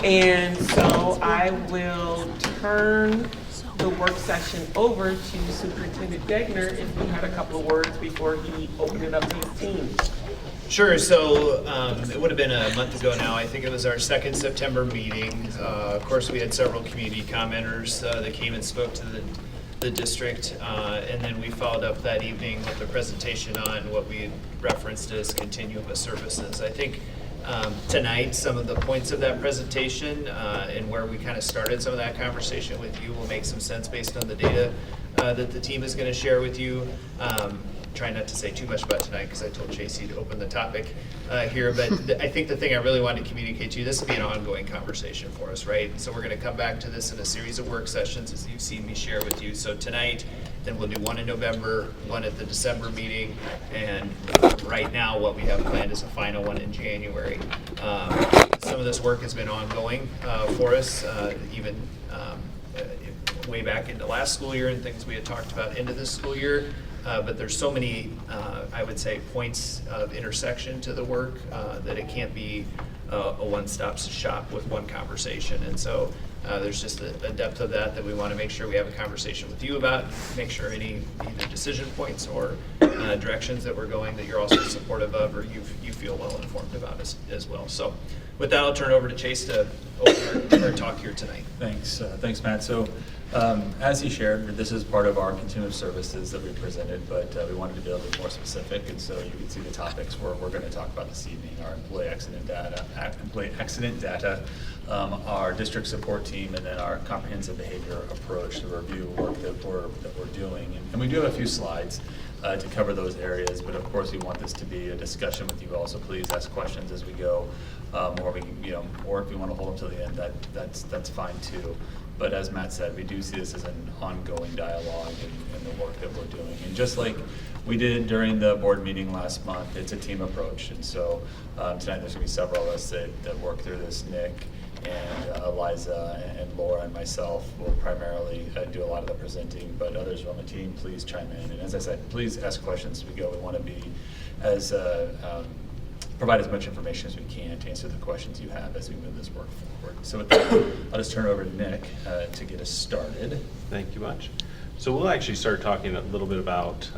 And so I will turn the work session over to Superintendent Degner if he had a couple of words before he opened it up to his team. Sure. So it would have been a month ago now. I think it was our second September meeting. Of course, we had several community commenters that came and spoke to the district, and then we followed up that evening with a presentation on what we had referenced as continuum of services. I think tonight, some of the points of that presentation and where we kind of started some of that conversation with you will make some sense based on the data that the team is going to share with you. Trying not to say too much about tonight because I told Tracy to open the topic here, but I think the thing I really wanted to communicate to you, this will be an ongoing conversation for us, right? So we're going to come back to this in a series of work sessions as you've seen me share with you. So tonight, then we'll do one in November, one at the December meeting, and right now what we have planned is a final one in January. Some of this work has been ongoing for us, even way back into last school year and things we had talked about into this school year. But there's so many, I would say, points of intersection to the work that it can't be a one-stop shop with one conversation. And so there's just a depth of that we want to make sure we have a conversation with you about, make sure any either decision points or directions that we're going that you're also supportive of or you feel well informed about as well. So with that, I'll turn it over to Chase to open our talk here tonight. Thanks, Matt. So as he shared, this is part of our continuum of services that we presented, but we wanted to be a little bit more specific, and so you can see the topics we're going to talk about this evening: our employee accident data, our district support team, and then our comprehensive behavior approach, the review work that we're doing. And we do have a few slides to cover those areas, but of course we want this to be a discussion with you all, so please ask questions as we go, or if you want to hold them to the end, that's fine too. But as Matt said, we do see this as an ongoing dialogue in the work that we're doing. And just like we did during the board meeting last month, it's a team approach. And so tonight there's going to be several of us that work through this. Nick and Eliza and Laura and myself will primarily do a lot of the presenting, but others on the team, please chime in. And as I said, please ask questions as we go. We want to be as provide as much information as we can to answer the questions you have as we move this work forward. So with that, I'll just turn it over to Nick to get us started. Thank you much. So we'll actually start talking a little bit about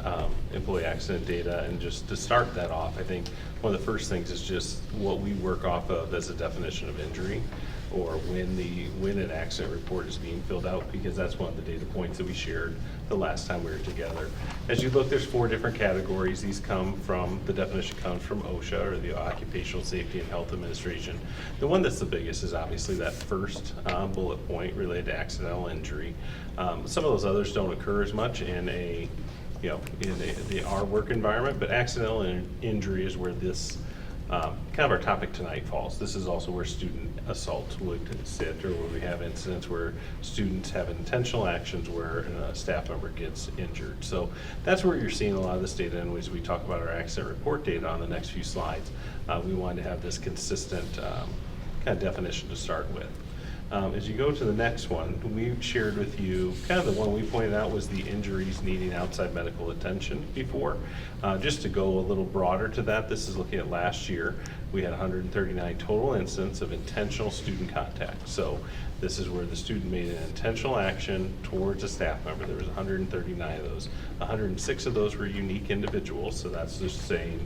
employee accident data, and just to start that off, I think one of the first things is just what we work off of as a definition of injury, or when an accident report is being filled out, because that's one of the data points that we shared the last time we were together. As you look, there's 4 different categories. These come from, the definition comes from OSHA, or the Occupational Safety and Health Administration. The one that's the biggest is obviously that first bullet point related to accidental injury. Some of those others don't occur as much in our work environment, but accidental injury is where this kind of our topic tonight falls. This is also where student assault would sit, or where we have incidents where students have intentional actions where a staff member gets injured. So that's where you're seeing a lot of this data, and as we talk about our accident report data on the next few slides, we wanted to have this consistent kind of definition to start with. As you go to the next one, we shared with you, kind of the one we pointed out was the injuries needing outside medical attention before. Just to go a little broader to that, this is looking at last year. We had 139 total incidents of intentional student contact. So this is where the student made an intentional action towards a staff member. There was 139 of those. 106 of those were unique individuals, so that's just saying,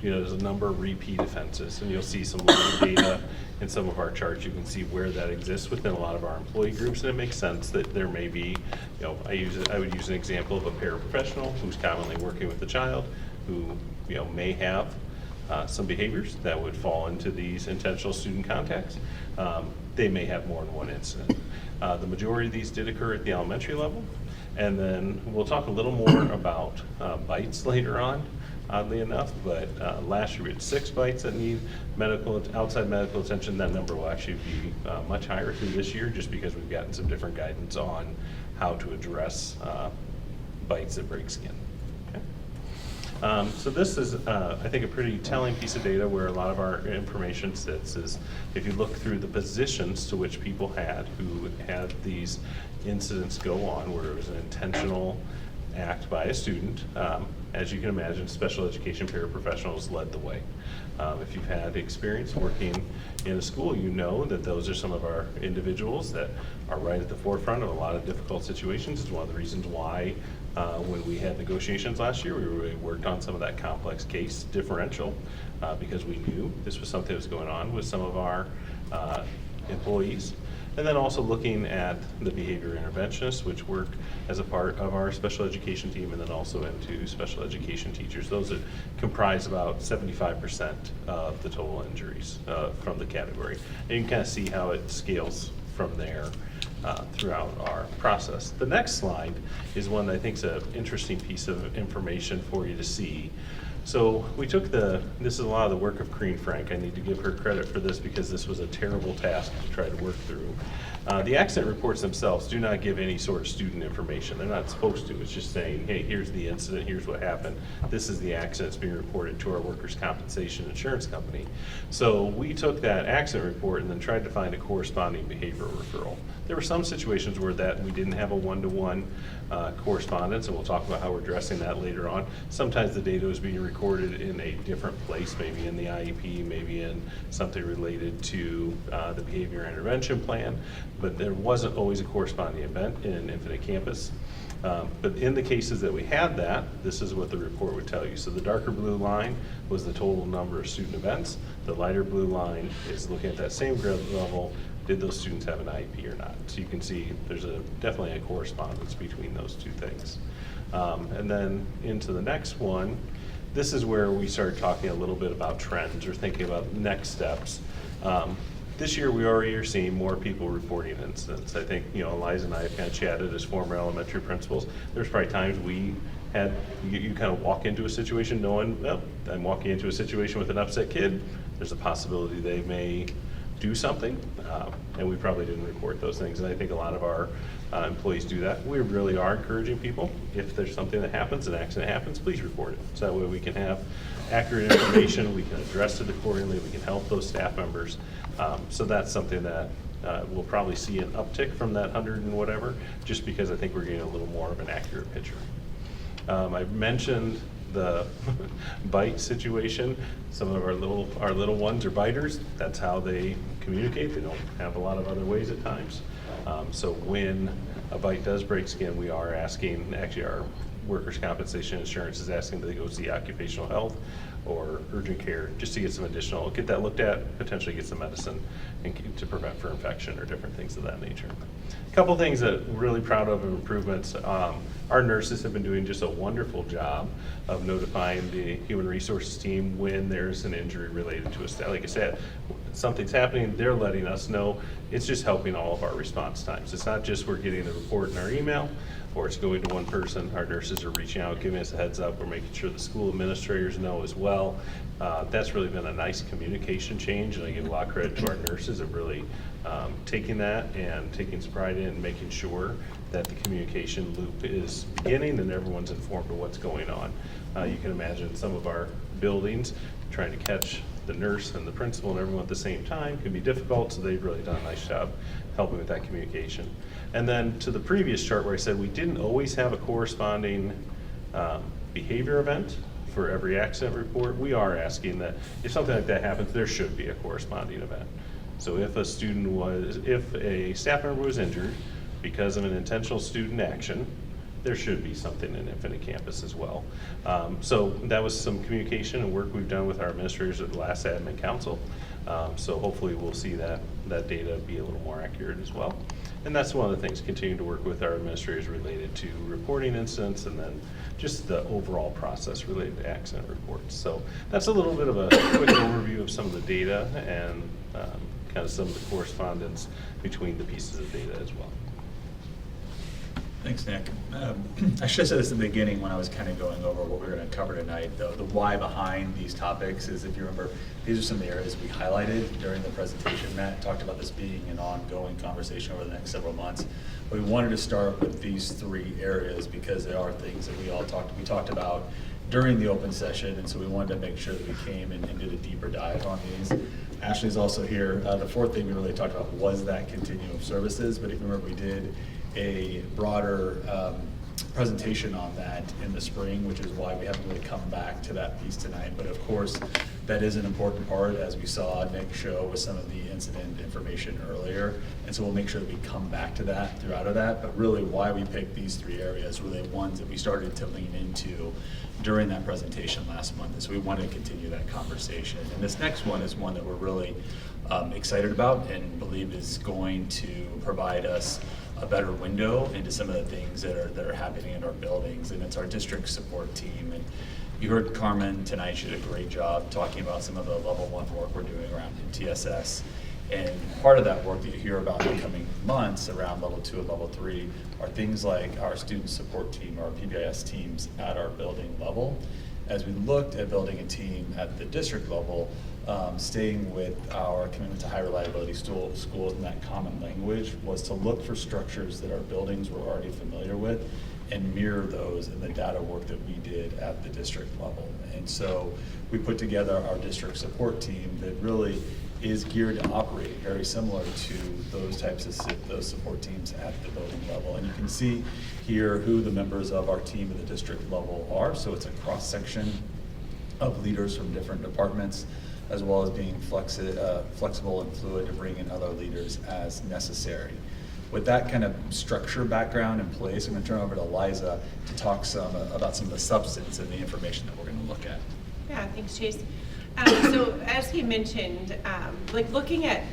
there's a number of repeat offenses, and you'll see some data in some of our charts. You can see where that exists within a lot of our employee groups, and it makes sense that there may be, I would use an example of a paraprofessional who's commonly working with a child who, may have some behaviors that would fall into these intentional student contacts. They may have more than one incident. The majority of these did occur at the elementary level, and then we'll talk a little more about bites later on, oddly enough, but last year we had 6 bites that need outside medical attention. That number will actually be much higher through this year, just because we've gotten some different guidance on how to address bites that break skin. So this is, I think, a pretty telling piece of data where a lot of our information sits. Is if you look through the positions to which people who had these incidents go on, where it was an intentional act by a student. As you can imagine, special education paraprofessionals led the way. If you've had experience working in a school, you know that those are some of our individuals that are right at the forefront of a lot of difficult situations. It's one of the reasons why when we had negotiations last year, we really worked on some of that complex case differential because we knew this was something that was going on with some of our employees. And then also looking at the behavior interventionists, which work as a part of our special education team, and then also into special education teachers. Those that comprise about 75% of the total injuries from the category. And you can kind of see how it scales from there throughout our process. The next slide is one that I think is an interesting piece of information for you to see. So we took this is a lot of the work of Corinne Frank. I need to give her credit for this because this was a terrible task to try to work through. The accident reports themselves do not give any sort of student information. They're not supposed to. It's just saying, hey, here's the incident, here's what happened. This is the accident that's being reported to our workers' compensation insurance company. So we took that accident report and then tried to find a corresponding behavioral referral. There were some situations where we didn't have a one-to-one correspondence, and we'll talk about how we're addressing that later on. Sometimes the data was being recorded in a different place, maybe in the IEP, maybe in something related to the behavior intervention plan, but there wasn't always a corresponding event in Infinite Campus. But in the cases that we had that, this is what the report would tell you. So the darker blue line was the total number of student events. The lighter blue line is looking at that same grade level. Did those students have an IEP or not? So you can see there's definitely a correspondence between those two things. And then into the next one, this is where we start talking a little bit about trends or thinking about next steps. This year, we already are seeing more people reporting incidents. I think, Eliza and I have kind of chatted as former elementary principals. There's probably times we had, you kind of walk into a situation knowing, well, I'm walking into a situation with an upset kid. There's a possibility they may do something, and we probably didn't report those things. And I think a lot of our employees do that. We really are encouraging people, if there's something that happens, an accident happens, please report it. So that way we can have accurate information, we can address it accordingly, we can help those staff members. So that's something that we'll probably see an uptick from that 100 and whatever, just because I think we're getting a little more of an accurate picture. I mentioned the bite situation. Some of our little ones are biters. That's how they communicate. They don't have a lot of other ways at times. So when a bite does break skin, we are asking, actually our workers' compensation insurance is asking that they go see occupational health or urgent care just to get some additional, get that looked at, potentially get some medicine and to prevent for infection or different things of that nature. A couple things that we're really proud of improvements. Our nurses have been doing just a wonderful job of notifying the human resources team when there's an injury related to a staff. Like I said, something's happening, they're letting us know. It's just helping all of our response times. It's not just we're getting the report in our email or it's going to one person. Our nurses are reaching out, giving us a heads up. We're making sure the school administrators know as well. That's really been a nice communication change, and I give a lot of credit to our nurses of really taking that and taking some pride in and making sure that the communication loop is beginning and everyone's informed of what's going on. You can imagine some of our buildings trying to catch the nurse and the principal and everyone at the same time can be difficult, so they've really done a nice job helping with that communication. And then to the previous chart where I said we didn't always have a corresponding behavior event for every accident report, we are asking that if something like that happens, there should be a corresponding event. So if a staff member was injured because of an intentional student action, there should be something in Infinite Campus as well. So that was some communication and work we've done with our administrators at the last admin council. So hopefully we'll see that data be a little more accurate as well. And that's one of the things, continuing to work with our administrators related to reporting incidents and then just the overall process related to accident reports. So that's a little bit of a quick overview of some of the data and kind of some of the correspondence between the pieces of data as well. Thanks, Nick. I should have said this in the beginning when I was kind of going over what we're going to cover tonight. The why behind these topics is, if you remember, these are some of the areas we highlighted during the presentation. Matt talked about this being an ongoing conversation over the next several months. But we wanted to start with these three areas because there are things that we talked about during the open session, and so we wanted to make sure that we came and did a deeper dive on these. Ashley's also here. The fourth thing we really talked about was that continuum of services, but if you remember, we did a broader presentation on that in the spring, which is why we haven't really come back to that piece tonight. But of course, that is an important part, as we saw Nick show with some of the incident information earlier. And so we'll make sure that we come back to that throughout of that. But really why we picked these three areas were the ones that we started to lean into during that presentation last month. And so we want to continue that conversation. And this next one is one that we're really excited about and believe is going to provide us a better window into some of the things that are happening in our buildings, and it's our district support team. And you heard Carmen tonight, she did a great job talking about some of the level 1 work we're doing around MTSS. And part of that work that you hear about in the coming months around level 2 and level 3 are things like our student support team, our PBIS teams at our building level. As we looked at building a team at the district level, staying with our commitment to high reliability schools and that common language was to look for structures that our buildings were already familiar with and mirror those in the data work that we did at the district level. And so we put together our district support team that really is geared to operate very similar to those types of those support teams at the building level. And you can see here who the members of our team at the district level are. So it's a cross-section of leaders from different departments, as well as being flexible and fluid to bring in other leaders as necessary. With that kind of structure background in place, I'm going to turn over to Liza to talk about some of the substance and the information that we're going to look at. Yeah, thanks, Chase. So as he mentioned, like looking at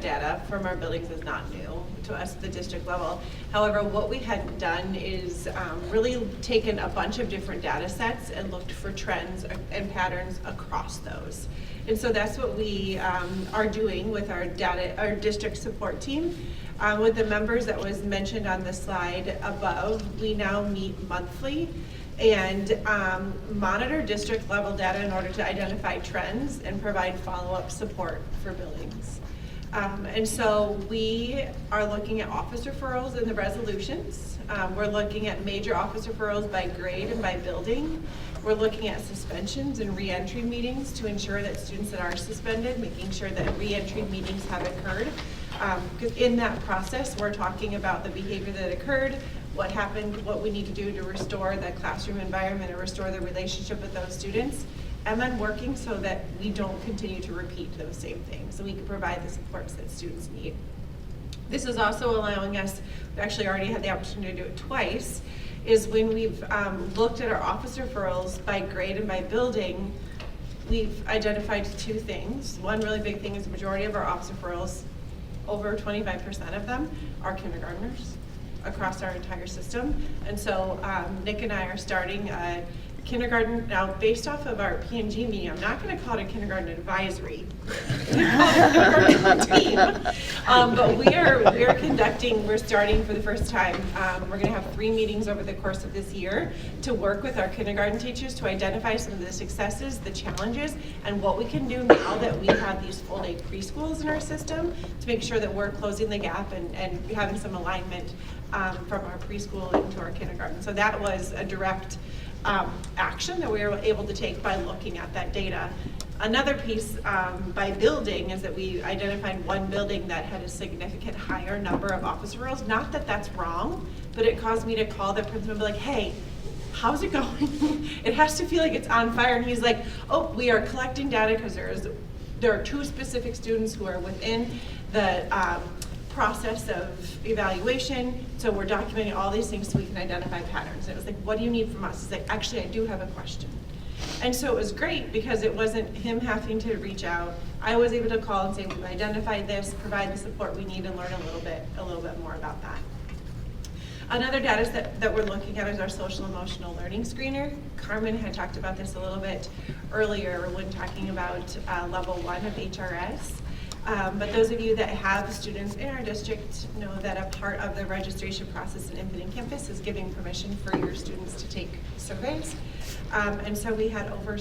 data from our buildings is not new to us at the district level. However, what we had done is really taken a bunch of different data sets and looked for trends and patterns across those. And so that's what we are doing with our district support team. With the members that was mentioned on the slide above, we now meet monthly and monitor district level data in order to identify trends and provide follow-up support for buildings. And so we are looking at office referrals in the resolutions. We're looking at major office referrals by grade and by building. We're looking at suspensions and re-entry meetings to ensure that students that are suspended, making sure that re-entry meetings have occurred. Because in that process, we're talking about the behavior that occurred, what happened, what we need to do to restore the classroom environment or restore the relationship with those students, and then working so that we don't continue to repeat those same things, so we can provide the supports that students need. This is also allowing us, we actually already had the opportunity to do it twice, is when we've looked at our office referrals by grade and by building, we've identified two things. One really big thing is the majority of our office referrals, over 25% of them, are kindergartners across our entire system. And so Nick and I are starting a kindergarten, now based off of our P&G meeting, I'm not going to call it a kindergarten advisory. Team. But we're starting for the first time. We're going to have 3 meetings over the course of this year to work with our kindergarten teachers to identify some of the successes, the challenges, and what we can do now that we have these full-day preschools in our system to make sure that we're closing the gap and having some alignment from our preschool into our kindergarten. So that was a direct action that we were able to take by looking at that data. Another piece by building is that we identified one building that had a significant higher number of office referrals. Not that that's wrong, but it caused me to call the principal and be like, hey, how's it going? It has to feel like it's on fire. And he's like, oh, we are collecting data because there are 2 specific students who are within the process of evaluation, so we're documenting all these things so we can identify patterns. And it was like, what do you need from us? It's like, actually, I do have a question. And so it was great because it wasn't him having to reach out. I was able to call and say, we've identified this, provide the support we need, and learn a little bit more about that. Another data set that we're looking at is our social emotional learning screener. Carmen had talked about this a little bit earlier when talking about level 1 of HRS. But those of you that have students in our district know that a part of the registration process in Infinite Campus is giving permission for your students to take surveys. And so we had over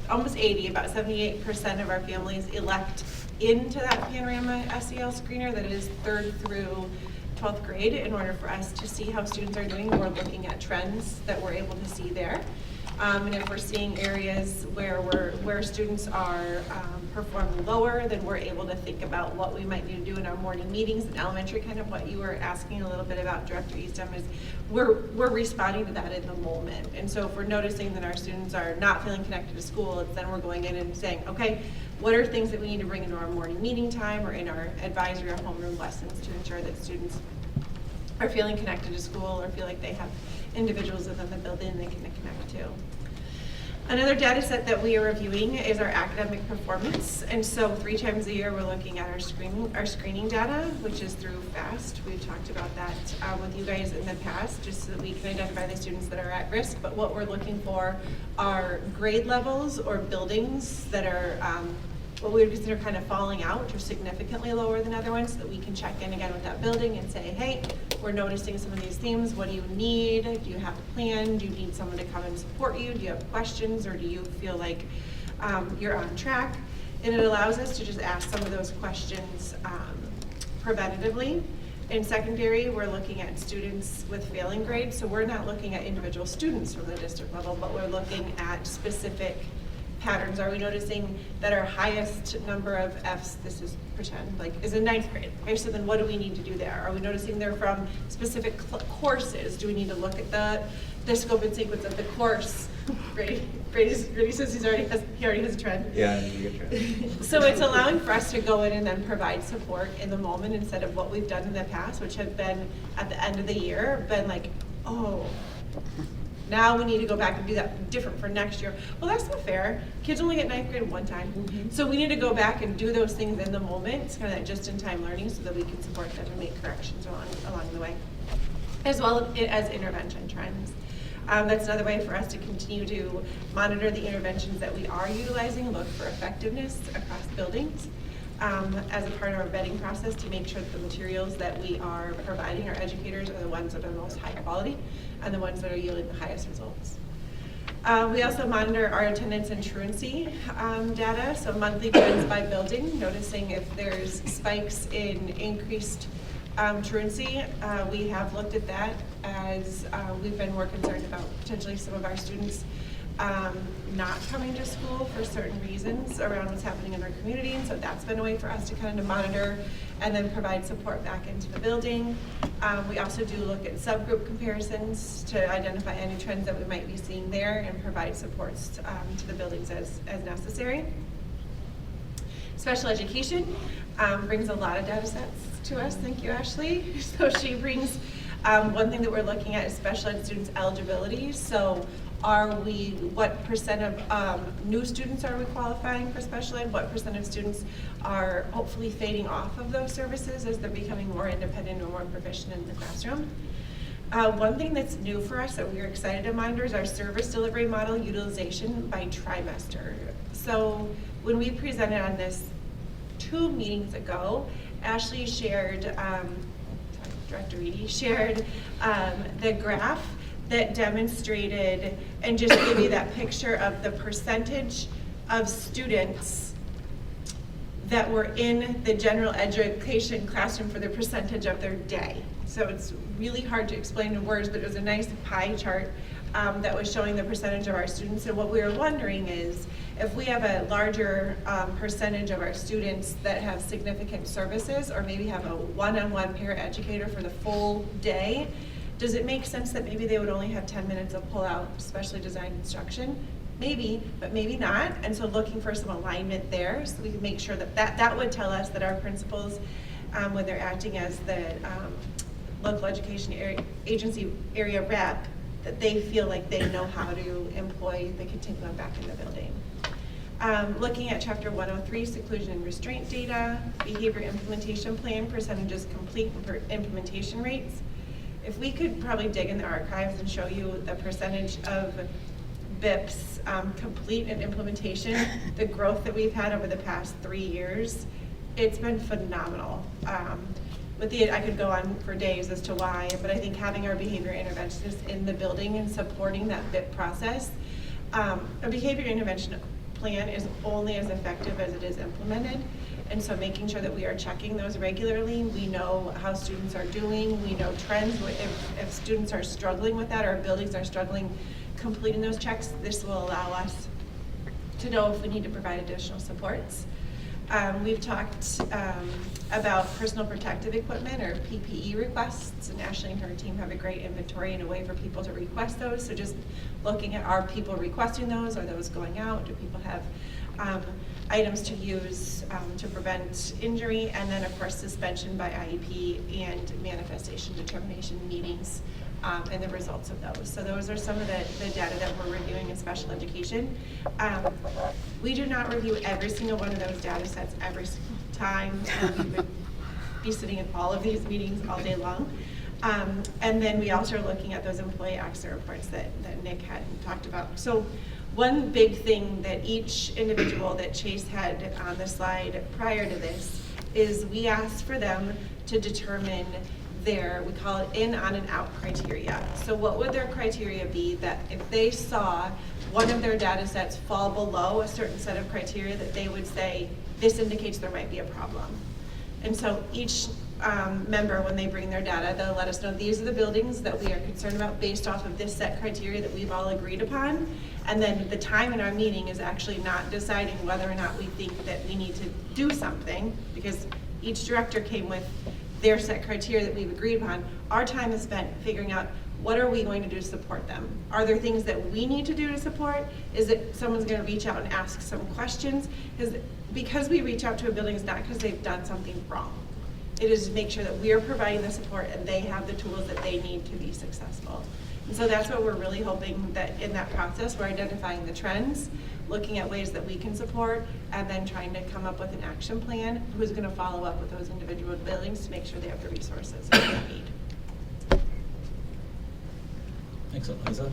almost 80, about 78% of our families elect into that Panorama SEL screener that is 3rd through 12th grade in order for us to see how students are doing. We're looking at trends that we're able to see there. And if we're seeing areas where students are perform lower, then we're able to think about what we might need to do in our morning meetings in elementary, kind of what you were asking a little bit about, Director Eastham, is we're responding to that in the moment. And so if we're noticing that our students are not feeling connected to school, it's then we're going in and saying, okay, what are things that we need to bring into our morning meeting time or in our advisory or homeroom lessons to ensure that students are feeling connected to school or feel like they have individuals within the building they can connect to. Another data set that we are reviewing is our academic performance. And so 3 times a year, we're looking at our screening data, which is through FAST. We've talked about that with you guys in the past, just so that we can identify the students that are at risk. But what we're looking for are grade levels or buildings that are what we would consider kind of falling out or significantly lower than other ones, so that we can check in again with that building and say, hey, we're noticing some of these themes. What do you need? Do you have a plan? Do you need someone to come and support you? Do you have questions, or do you feel like you're on track? And it allows us to just ask some of those questions preventatively. In secondary, we're looking at students with failing grades. So we're not looking at individual students from the district level, but we're looking at specific patterns. Are we noticing that our highest number of Fs, this is pretend, like is in 9th grade? Okay, so then what do we need to do there? Are we noticing they're from specific courses? Do we need to look at the scope and sequence of the course? Brady says he already has a trend. Yeah, you get trend. So it's allowing for us to go in and then provide support in the moment instead of what we've done in the past, which have been at the end of the year, been like, oh, now we need to go back and do that different for next year. Well, that's not fair. Kids only get 9th grade one time. So we need to go back and do those things in the moment. It's kind of that just-in-time learning so that we can support them and make corrections along the way, as well as intervention trends. That's another way for us to continue to monitor the interventions that we are utilizing, look for effectiveness across buildings as a part of our vetting process to make sure that the materials that we are providing our educators are the ones that are most high quality and the ones that are yielding the highest results. We also monitor our attendance and truancy data, so monthly trends by building, noticing if there's spikes in increased truancy. We have looked at that as we've been more concerned about potentially some of our students not coming to school for certain reasons around what's happening in our community, and so that's been a way for us to kind of monitor and then provide support back into the building. We also do look at subgroup comparisons to identify any trends that we might be seeing there and provide supports to the buildings as necessary. Special education brings a lot of data sets to us. Thank you, Ashley. So she brings one thing that we're looking at is special ed students' eligibility. So what percent of new students are we qualifying for special ed? What percent of students are hopefully fading off of those services as they're becoming more independent or more proficient in the classroom? One thing that's new for us that we are excited to monitor is our service delivery model utilization by trimester. So when we presented on this 2 meetings ago, Ashley shared, Director Reedy shared the graph that demonstrated and just give you that picture of the percentage of students that were in the general education classroom for the percentage of their day. So it's really hard to explain in words, but it was a nice pie chart that was showing the percentage of our students. And what we were wondering is, if we have a larger percentage of our students that have significant services, or maybe have a one-on-one paraeducator for the full day, does it make sense that maybe they would only have 10 minutes of pull-out specially designed instruction? Maybe, but maybe not. And so looking for some alignment there, so we can make sure that would tell us that our principals, when they're acting as the local education agency area rep, that they feel like they know how to employ the continuum back in the building. Looking at Chapter 103, seclusion and restraint data, behavior implementation plan, percentages complete implementation rates. If we could probably dig in the archives and show you the percentage of BIPs complete in implementation, the growth that we've had over the past 3 years, it's been phenomenal. I could go on for days as to why, but I think having our behavior interventionists in the building and supporting that BIP process, a behavior intervention plan is only as effective as it is implemented. And so making sure that we are checking those regularly, we know how students are doing, we know trends. If students are struggling with that, or buildings are struggling completing those checks, this will allow us to know if we need to provide additional supports. We've talked about personal protective equipment or PPE requests, and Ashley and her team have a great inventory and a way for people to request those. So just looking at, are people requesting those? Are those going out? Do people have items to use to prevent injury? And then, of course, suspension by IEP and manifestation determination meetings and the results of those. So those are some of the data that we're reviewing in special education. We do not review every single one of those data sets every single time. We would be sitting in all of these meetings all day long. And then we also are looking at those employee accident reports that Nick had talked about. So one big thing that each individual that Chase had on the slide prior to this is we asked for them to determine their, we call it in, on, and out criteria. So what would their criteria be that if they saw one of their data sets fall below a certain set of criteria that they would say, this indicates there might be a problem. And so each member, when they bring their data, they'll let us know these are the buildings that we are concerned about based off of this set criteria that we've all agreed upon. And then the time in our meeting is actually not deciding whether or not we think that we need to do something, because each director came with their set criteria that we've agreed upon. Our time is spent figuring out what are we going to do to support them? Are there things that we need to do to support? Is it someone's going to reach out and ask some questions? Because we reach out to a building, it's not because they've done something wrong. It is to make sure that we are providing the support and they have the tools that they need to be successful. And so that's what we're really hoping that in that process, we're identifying the trends, looking at ways that we can support, and then trying to come up with an action plan, who's going to follow up with those individual buildings to make sure they have the resources that they need. Thanks, Eliza.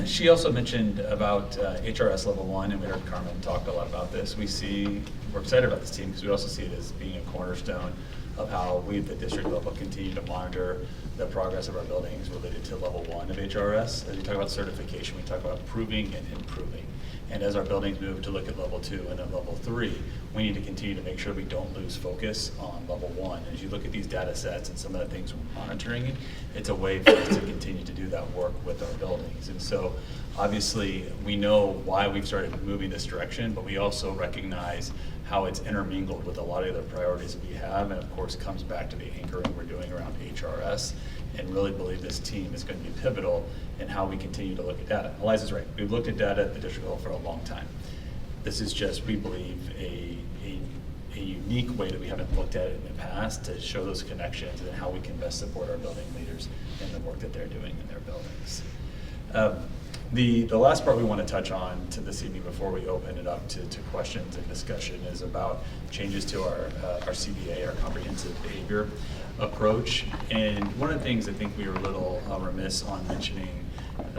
She also mentioned about HRS Level 1, and we heard Carmen talk a lot about this. We're excited about this team because we also see it as being a cornerstone of how we at the district level continue to monitor the progress of our buildings related to Level 1 of HRS. As we talk about certification, we talk about proving and improving. And as our buildings move to look at Level 2 and then Level 3, we need to continue to make sure we don't lose focus on Level 1. As you look at these data sets and some of the things we're monitoring, it's a way for us to continue to do that work with our buildings. And so obviously we know why we've started moving this direction, but we also recognize how it's intermingled with a lot of other priorities that we have, and of course comes back to the anchoring we're doing around HRS, and really believe this team is going to be pivotal in how we continue to look at data. Eliza's right, we've looked at data at the district level for a long time. This is just, we believe, a unique way that we haven't looked at it in the past to show those connections and how we can best support our building leaders in the work that they're doing in their buildings. The last part we want to touch on to this evening before we open it up to questions and discussion is about changes to our CBA, our comprehensive behavior approach. And one of the things I think we were a little remiss on mentioning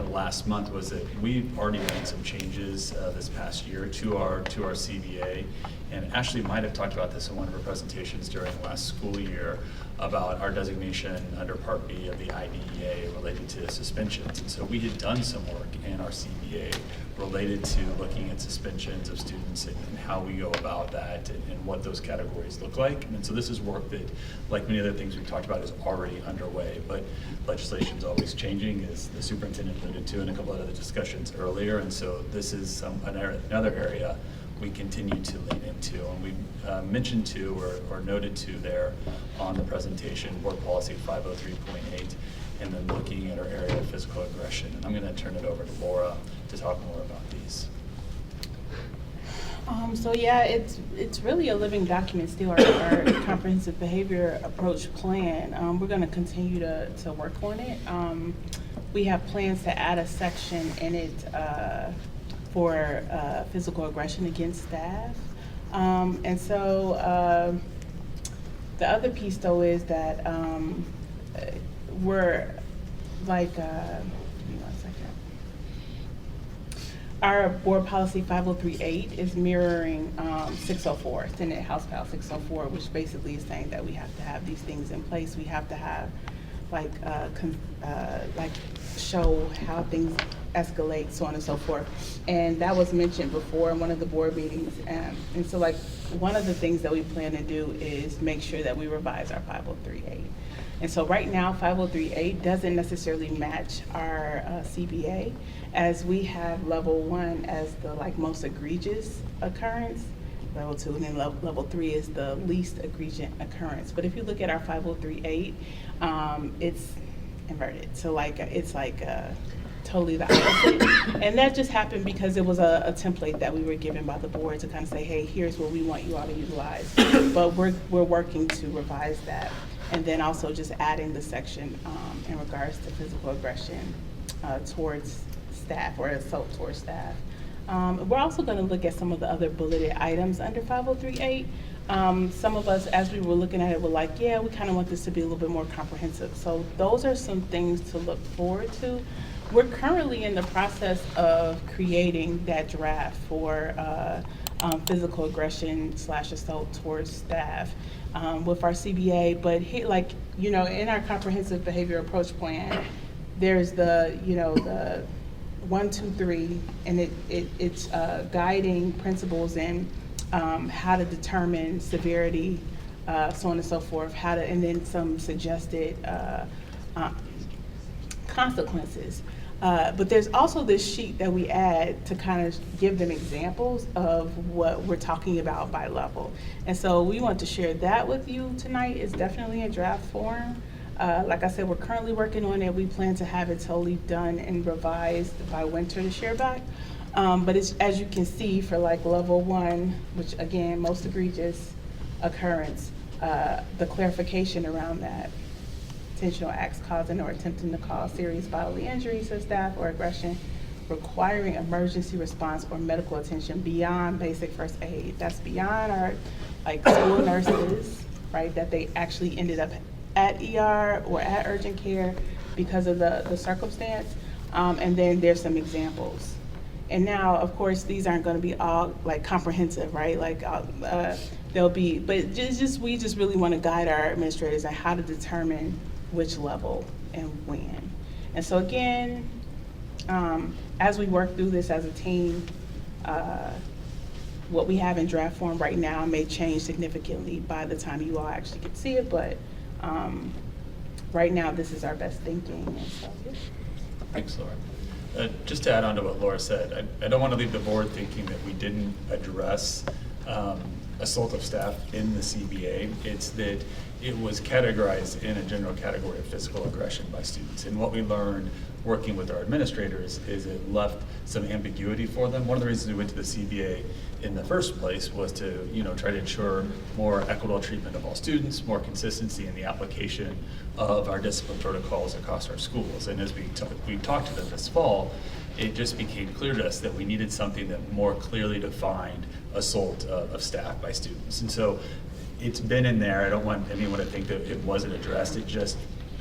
last month was that we've already made some changes this past year to our CBA. And Ashley might have talked about this in one of her presentations during last school year about our designation under Part B of the IDEA related to suspensions. And so we had done some work in our CBA related to looking at suspensions of students and how we go about that and what those categories look like. And so this is work that, like many other things we've talked about, is already underway, but legislation's always changing, as the superintendent alluded to in a couple of other discussions earlier. And so this is another area we continue to lean into. And we mentioned to or noted to there on the presentation, Board Policy 503.8, and then looking at our area of physical aggression. And I'm going to turn it over to Laura to talk more about these. So yeah, it's really a living document still, our comprehensive behavior approach plan. We're going to continue to work on it. We have plans to add a section in it for physical aggression against staff. And so the other piece though is that we're like, give me 1 second. Our board policy 5038 is mirroring 604, Senate House File 604, which basically is saying that we have to have these things in place. We have to have like show how things escalate, so on and so forth. And that was mentioned before in one of the board meetings. And so like one of the things that we plan to do is make sure that we revise our 5038. And so right now 5038 doesn't necessarily match our CBA, as we have level 1 as the like most egregious occurrence. level 2, and then level 3 is the least egregious occurrence. But if you look at our 503.8, it's inverted. So like it's like totally the opposite. And that just happened because it was a template that we were given by the board to kind of say, hey, here's what we want you all to utilize. But we're working to revise that. And then also just adding the section in regards to physical aggression towards staff or assault towards staff. We're also going to look at some of the other bulleted items under 503.8. Some of us, as we were looking at it, were like, yeah, we kind of want this to be a little bit more comprehensive. So those are some things to look forward to. We're currently in the process of creating that draft for physical aggression / assault towards staff with our CBA. But like, you know, in our comprehensive behavior approach plan, there's the, you know, the 1, 2, 3, and it's guiding principles in how to determine severity, so on and so forth, and then some suggested consequences. But there's also this sheet that we add to kind of give them examples of what we're talking about by level. And so we want to share that with you tonight. It's definitely in draft form. Like I said, we're currently working on it. We plan to have it totally done and revised by winter to share back. But it's, as you can see, for like level 1, which again, most egregious occurrence, the clarification around that. Intentional acts causing or attempting to cause serious bodily injury to staff or aggression, requiring emergency response or medical attention beyond basic first aid. That's beyond our like school nurses, right? That they actually ended up at ER or at urgent care because of the circumstance. And then there's some examples. And now, of course, these aren't going to be all like comprehensive, right? Like there'll be, but we just really want to guide our administrators on how to determine which level and when. And so again, as we work through this as a team, what we have in draft form right now may change significantly by the time you all actually get to see it, but right now this is our best thinking. And so, yeah. Thanks, Laura. Just to add on to what Laura said, I don't want to leave the board thinking that we didn't address assault of staff in the CBA. It's that it was categorized in a general category of physical aggression by students. And what we learned working with our administrators is it left some ambiguity for them. One of the reasons we went to the CBA in the first place was to, you know, try to ensure more equitable treatment of all students, more consistency in the application of our discipline protocols across our schools. And as we talked to them this fall, it just became clear to us that we needed something that more clearly defined assault of staff by students. And so it's been in there. I don't want anyone to think that it wasn't addressed. It just,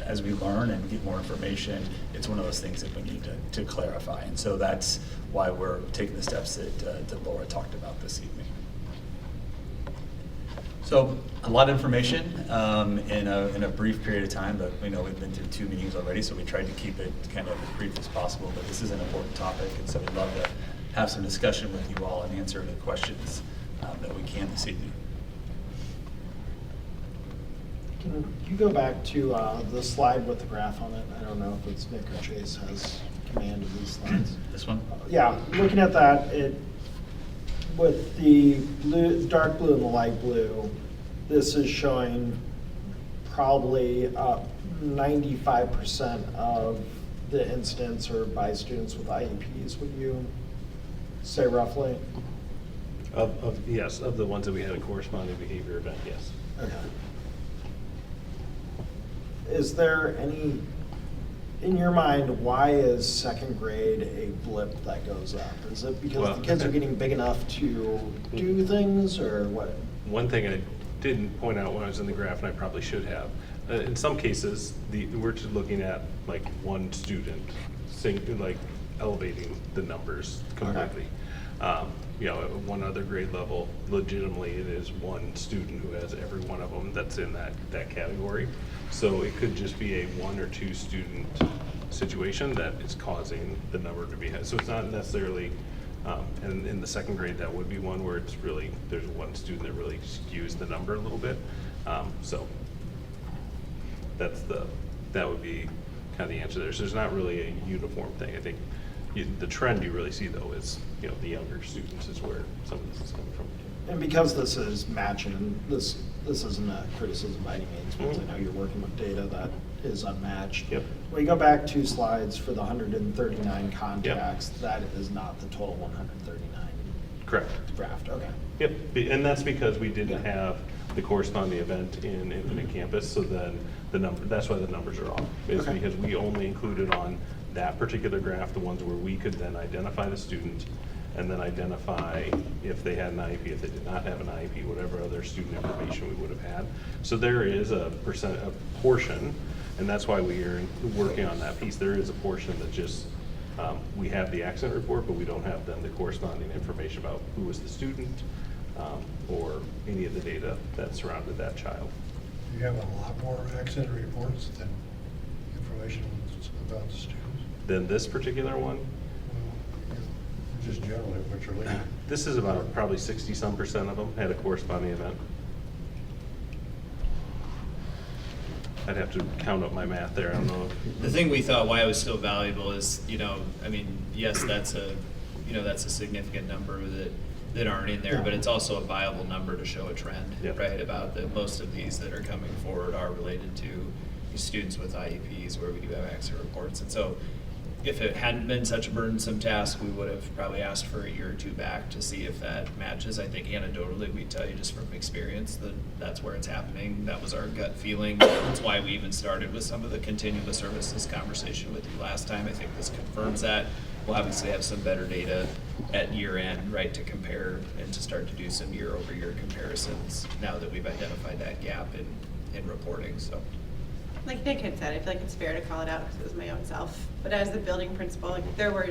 as we learn and get more information, it's one of those things that we need to clarify. And so that's why we're taking the steps that Laura talked about this evening. So a lot of information in a brief period of time, but we know we've been through 2 meetings already, so we tried to keep it kind of as brief as possible. But this is an important topic, and so we'd love to have some discussion with you all and answer any questions that we can this evening. Can you go back to the slide with the graph on it? I don't know if it's Nick or Chase has command of these slides. This one? Yeah, looking at that, with the blue, dark blue and the light blue, this is showing probably 95% of the incidents are by students with IEPs. Would you say roughly? Yes, of the ones that we had a corresponding behavior event, yes. Okay. Is there any, in your mind, why is second grade a blip that goes up? Is it because the kids are getting big enough to do things, or what? One thing I didn't point out when I was in the graph, and I probably should have, in some cases, we're just looking at like one student, like elevating the numbers completely. Okay. You know, at one other grade level, legitimately, it is one student who has every one of them that's in that category. So it could just be a 1 or 2 student situation that is causing the number to be high. So it's not necessarily, and in the second grade, that would be one where it's really, there's one student that really skews the number a little bit. So that would be kind of the answer there. So there's not really a uniform thing. I think the trend you really see though is, you know, the younger students is where some of this is coming from. And because this is matching, and this isn't a criticism by any means, because I know you're working with data that is unmatched. Yep. When you go back 2 slides for the 139 contacts, that is not the total 139 Correct. draft, okay. Yep, and that's because we didn't have the corresponding event in Infinite Campus, so then the number, that's why the numbers are off. Is Okay. because we only included on that particular graph, the ones where we could then identify the student and then identify if they had an IEP, if they did not have an IEP, whatever other student information we would have had. So there is a portion, and that's why we are working on that piece. There is a portion that just, we have the accident report, but we don't have then the corresponding information about who was the student, or any of the data that surrounded that child. You have a lot more accident reports than information about the students. Then this particular one, Well, just generally what you're looking at. this is about probably 60-some% of them had a corresponding event. I'd have to count up my math there, I don't know. The thing we thought why it was so valuable is, I mean, yes, that's a significant number that aren't in there, but it's also a viable number to show a trend, Yep. right? About that most of these that are coming forward are related to students with IEPs where we do have accident reports. And so if it hadn't been such a burdensome task, we would have probably asked for a year or two back to see if that matches. I think anecdotally, we tell you just from experience that that's where it's happening. That was our gut feeling. That's why we even started with some of the continuous services conversation with you last time. I think this confirms that. We'll obviously have some better data at year end, right, to compare and to start to do some year-over-year comparisons now that we've identified that gap in reporting, so. Like Nick had said, I feel like it's fair to call it out because it was my own self. But as the building principal, like, there were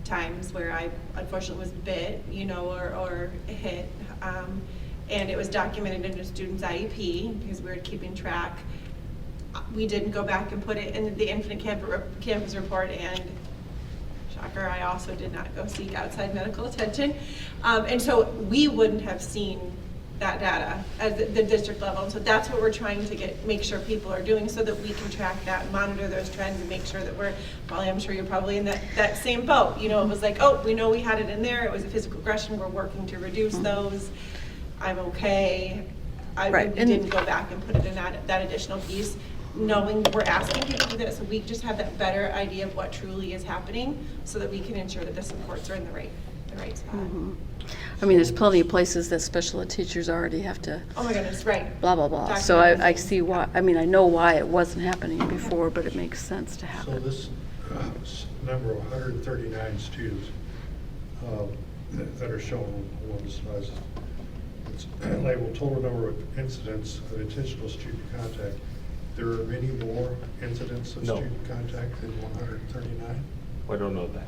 times where I unfortunately was bit, or hit. And it was documented in a student's IEP because we were keeping track. We didn't go back and put it in the Infinite Campus report, and shocker, I also did not go seek outside medical attention. And so we wouldn't have seen that data at the district level. And so that's what we're trying to make sure people are doing so that we can track that, monitor those trends, and make sure that Molly, I'm sure you're probably in that same boat. It was like, oh, we know we had it in there. It was a physical aggression. We're working to reduce those. I'm okay. Right, We and- didn't go back and put it in that additional piece, knowing we're asking people to do that, so we just have that better idea of what truly is happening so that we can ensure that the supports are in the right spot. I mean, there's plenty of places that special ed teachers already have to Oh my goodness, right. blah, blah, blah. So I see why, I mean, I know why it wasn't happening before, but it makes sense to So happen. this number of 139 students that are shown on one of the slides, it's labeled total number of incidents of intentional student contact. There are many more incidents of No. student contact than 139? I don't know that.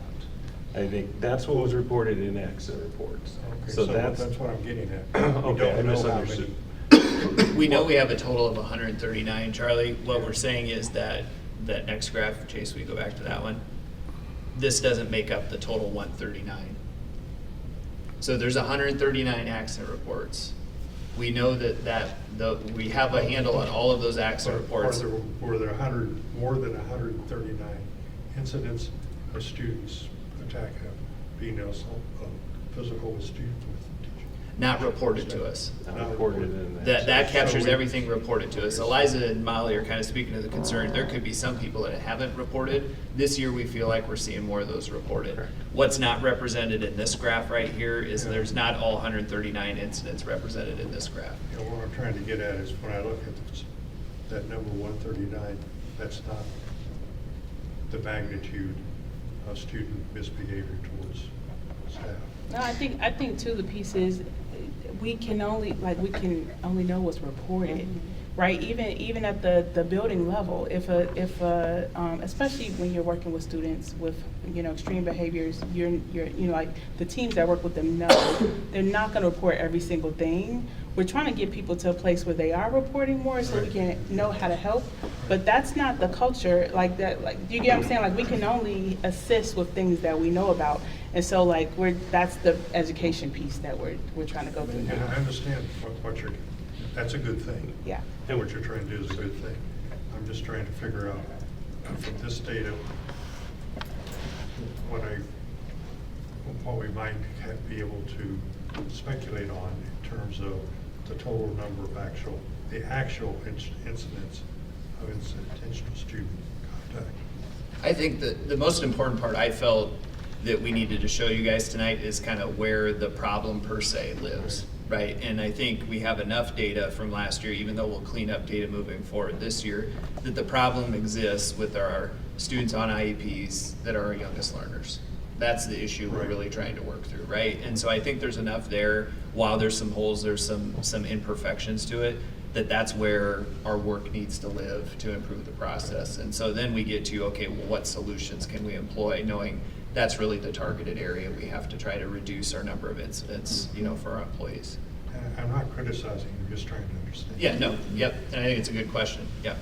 I think that's what was reported in accident reports. Okay, So so that's, that's what I'm getting at. We okay, I don't know how misunderstood. many. We know we have a total of 139, Charlie. What we're saying is that next graph, Chase, we go back to that one. This doesn't make up the total 139. So there's 139 accident reports. We know that we have a handle on all of those accident reports. Were there more than 139 incidents of students being physical with students with teachers? Not reported to us. Not reported in That captures So we- everything reported to us. Eliza and Molly are kind of speaking to the concern. There could be some people that haven't reported. This year, we feel like we're seeing more of those reported. Correct. What's not represented in this graph right here is there's not all 139 incidents represented in this graph. What I'm trying to get at is when I look at that number 139, that's not the magnitude of student misbehavior towards staff. No, I think too, the piece is, we can only know what's reported, right? Even at the building level, if especially when you're working with students with, extreme behaviors, you're like, the teams that work with them know they're not gonna report every single thing. We're trying to get people to a place where they are reporting more so we can know how to help, but that's not the culture like that, do you get what I'm saying? Like, we can only assist with things that we know about. And so that's the education piece that we're trying to go through And I now. understand that's a good thing. Yeah. And what you're trying to do is a good thing. I'm just trying to figure out from this data what we might be able to speculate on in terms of the total number of the actual incidents of intentional student contact. I think that the most important part I felt that we needed to show you guys tonight is kind of where the problem per se lives, right? And I think we have enough data from last year, even though we'll clean up data moving forward this year, that the problem exists with our students on IEPs that are our youngest learners. That's the issue we're really trying to work through, right? And so I think there's enough there, while there's some holes, there's some imperfections to it, that's where our work needs to live to improve the process. And so then we get to, okay, well, what solutions can we employ, knowing that's really the targeted area. We have to try to reduce our number of incidents, for our employees. And I'm not criticizing, I'm just trying to understand. Yeah, no, yep, and I think it's a good question, yeah.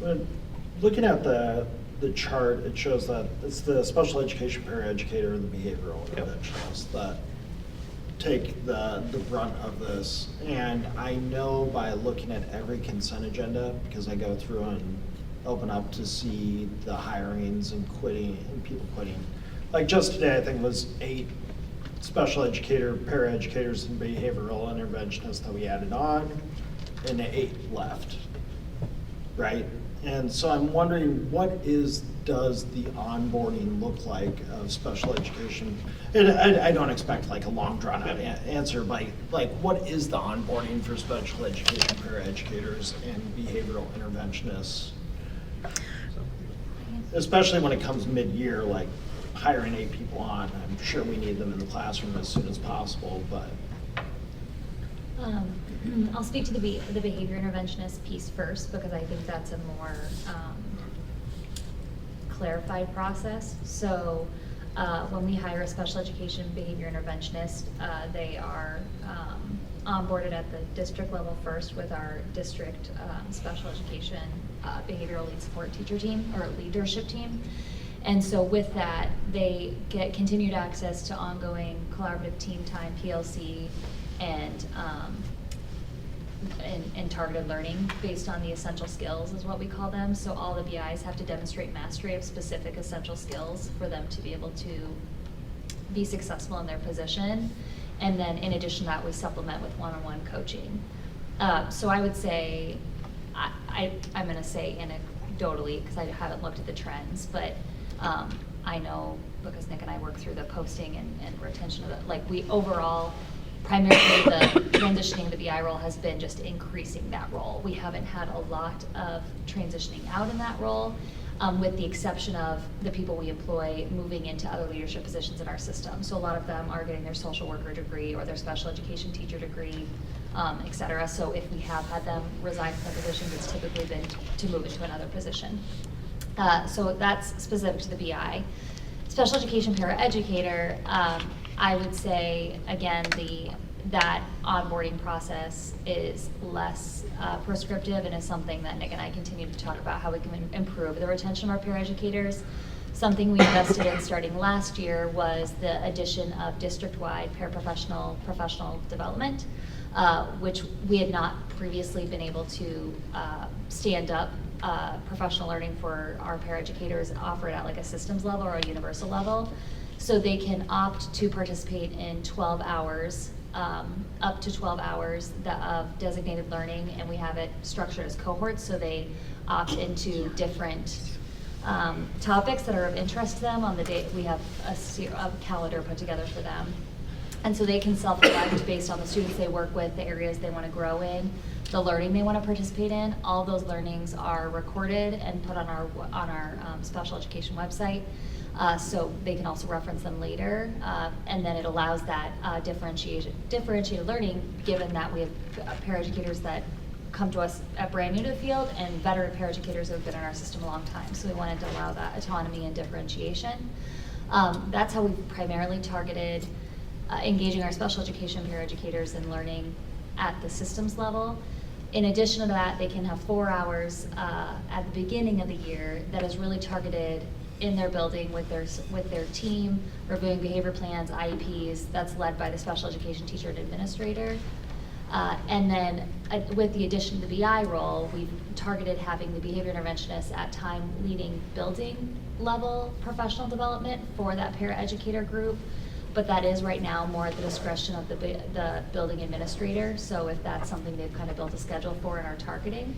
But looking at the chart, it shows that it's the special education paraeducator and the behavioral interventionist that take the brunt of this. And I know by looking at every consent agenda, because I go through and open up to see the hirings and quitting and people quitting. Like just today, I think it was 8 special educator, paraeducators, and behavioral interventionists that we added on, and 8 left, right? And so I'm wondering, does the onboarding look like of special education? And I don't expect like a long drawn out answer, but like what is the onboarding for special education paraeducators and behavioral interventionists? Especially when it comes mid-year, like hiring 8 people on, I'm sure we need them in the classroom as soon as possible, but. I'll speak to the behavior interventionist piece first, because I think that's a more clarified process. So when we hire a special education behavior interventionist, they are onboarded at the district level first with our district special education behavioral lead support teacher team or leadership team. And so with that, they get continued access to ongoing collaborative team time, PLC, and targeted learning based on the essential skills is what we call them. So all the BIs have to demonstrate mastery of specific essential skills for them to be able to be successful in their position. And then in addition to that, we supplement with one-on-one coaching. So I would say, I'm gonna say anecdotally, because I haven't looked at the trends, but I know, because Nick and I work through the posting and retention of it, like we overall, primarily the transitioning to the BI role has been just increasing that role. We haven't had a lot of transitioning out in that role, with the exception of the people we employ moving into other leadership positions in our system. So a lot of them are getting their social worker degree or their special education teacher degree, et cetera. So if we have had them resign from their positions, it's typically been to move into another position. So that's specific to the BI. Special education paraeducator, I would say, again, that onboarding process is less prescriptive and is something that Nick and I continue to talk about how we can improve the retention of our paraeducators. Something we invested in starting last year was the addition of district-wide paraprofessional professional development, which we had not previously been able to stand up professional learning for our paraeducators and offer it at like a systems level or a universal level. So they can opt to participate in 12 hours, up to 12 hours of designated learning, and we have it structured as cohorts, so they opt into different topics that are of interest to them on the day. We have a calendar put together for them. And so they can self-select based on the students they work with, the areas they want to grow in, the learning they want to participate in. All those learnings are recorded and put on our special education website. So they can also reference them later, and then it allows that differentiated learning, given that we have paraeducators that come to us at brand new to the field and veteran paraeducators who have been in our system a long time. So we wanted to allow that autonomy and differentiation. That's how we've primarily targeted engaging our special education paraeducators in learning at the systems level. In addition to that, they can have 4 hours at the beginning of the year that is really targeted in their building with their team, reviewing behavior plans, IEPs. That's led by the special education teacher and administrator. And then with the addition of the BI role, we've targeted having the behavior interventionist at time leading building level professional development for that paraeducator group, but that is right now more at the discretion of the building administrator. So if that's something they've kind of built a schedule for and are targeting.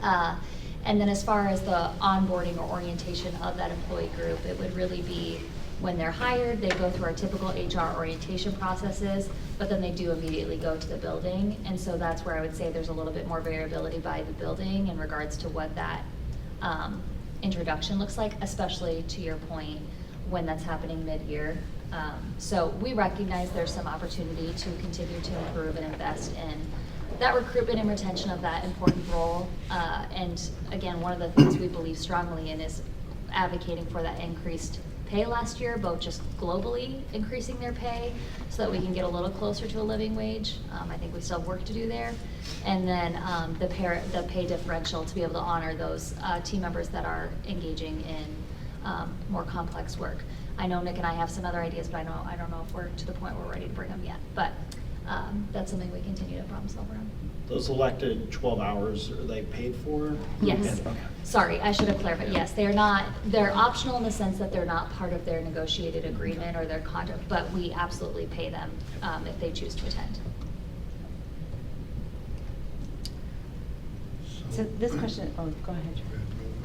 And then as far as the onboarding or orientation of that employee group, it would really be when they're hired, they go through our typical HR orientation processes, but then they do immediately go to the building. And so that's where I would say there's a little bit more variability by the building in regards to what that introduction looks like, especially to your point, when that's happening mid-year. So we recognize there's some opportunity to continue to improve and invest in that recruitment and retention of that important role. And again, one of the things we believe strongly in is advocating for that increased pay last year, both just globally increasing their pay so that we can get a little closer to a living wage. I think we still have work to do there. And then the pay differential to be able to honor those team members that are engaging in more complex work. I know Nick and I have some other ideas, but I don't know if we're to the point where we're ready to bring them yet. But that's something we continue to problem solve around. Those elected 12 hours, are they paid for? Yes. Okay. Sorry, I should have clarified. Yes, they're optional in the sense that they're not part of their negotiated agreement or their contract, but we absolutely pay them if they choose to attend. So this question, oh, go ahead.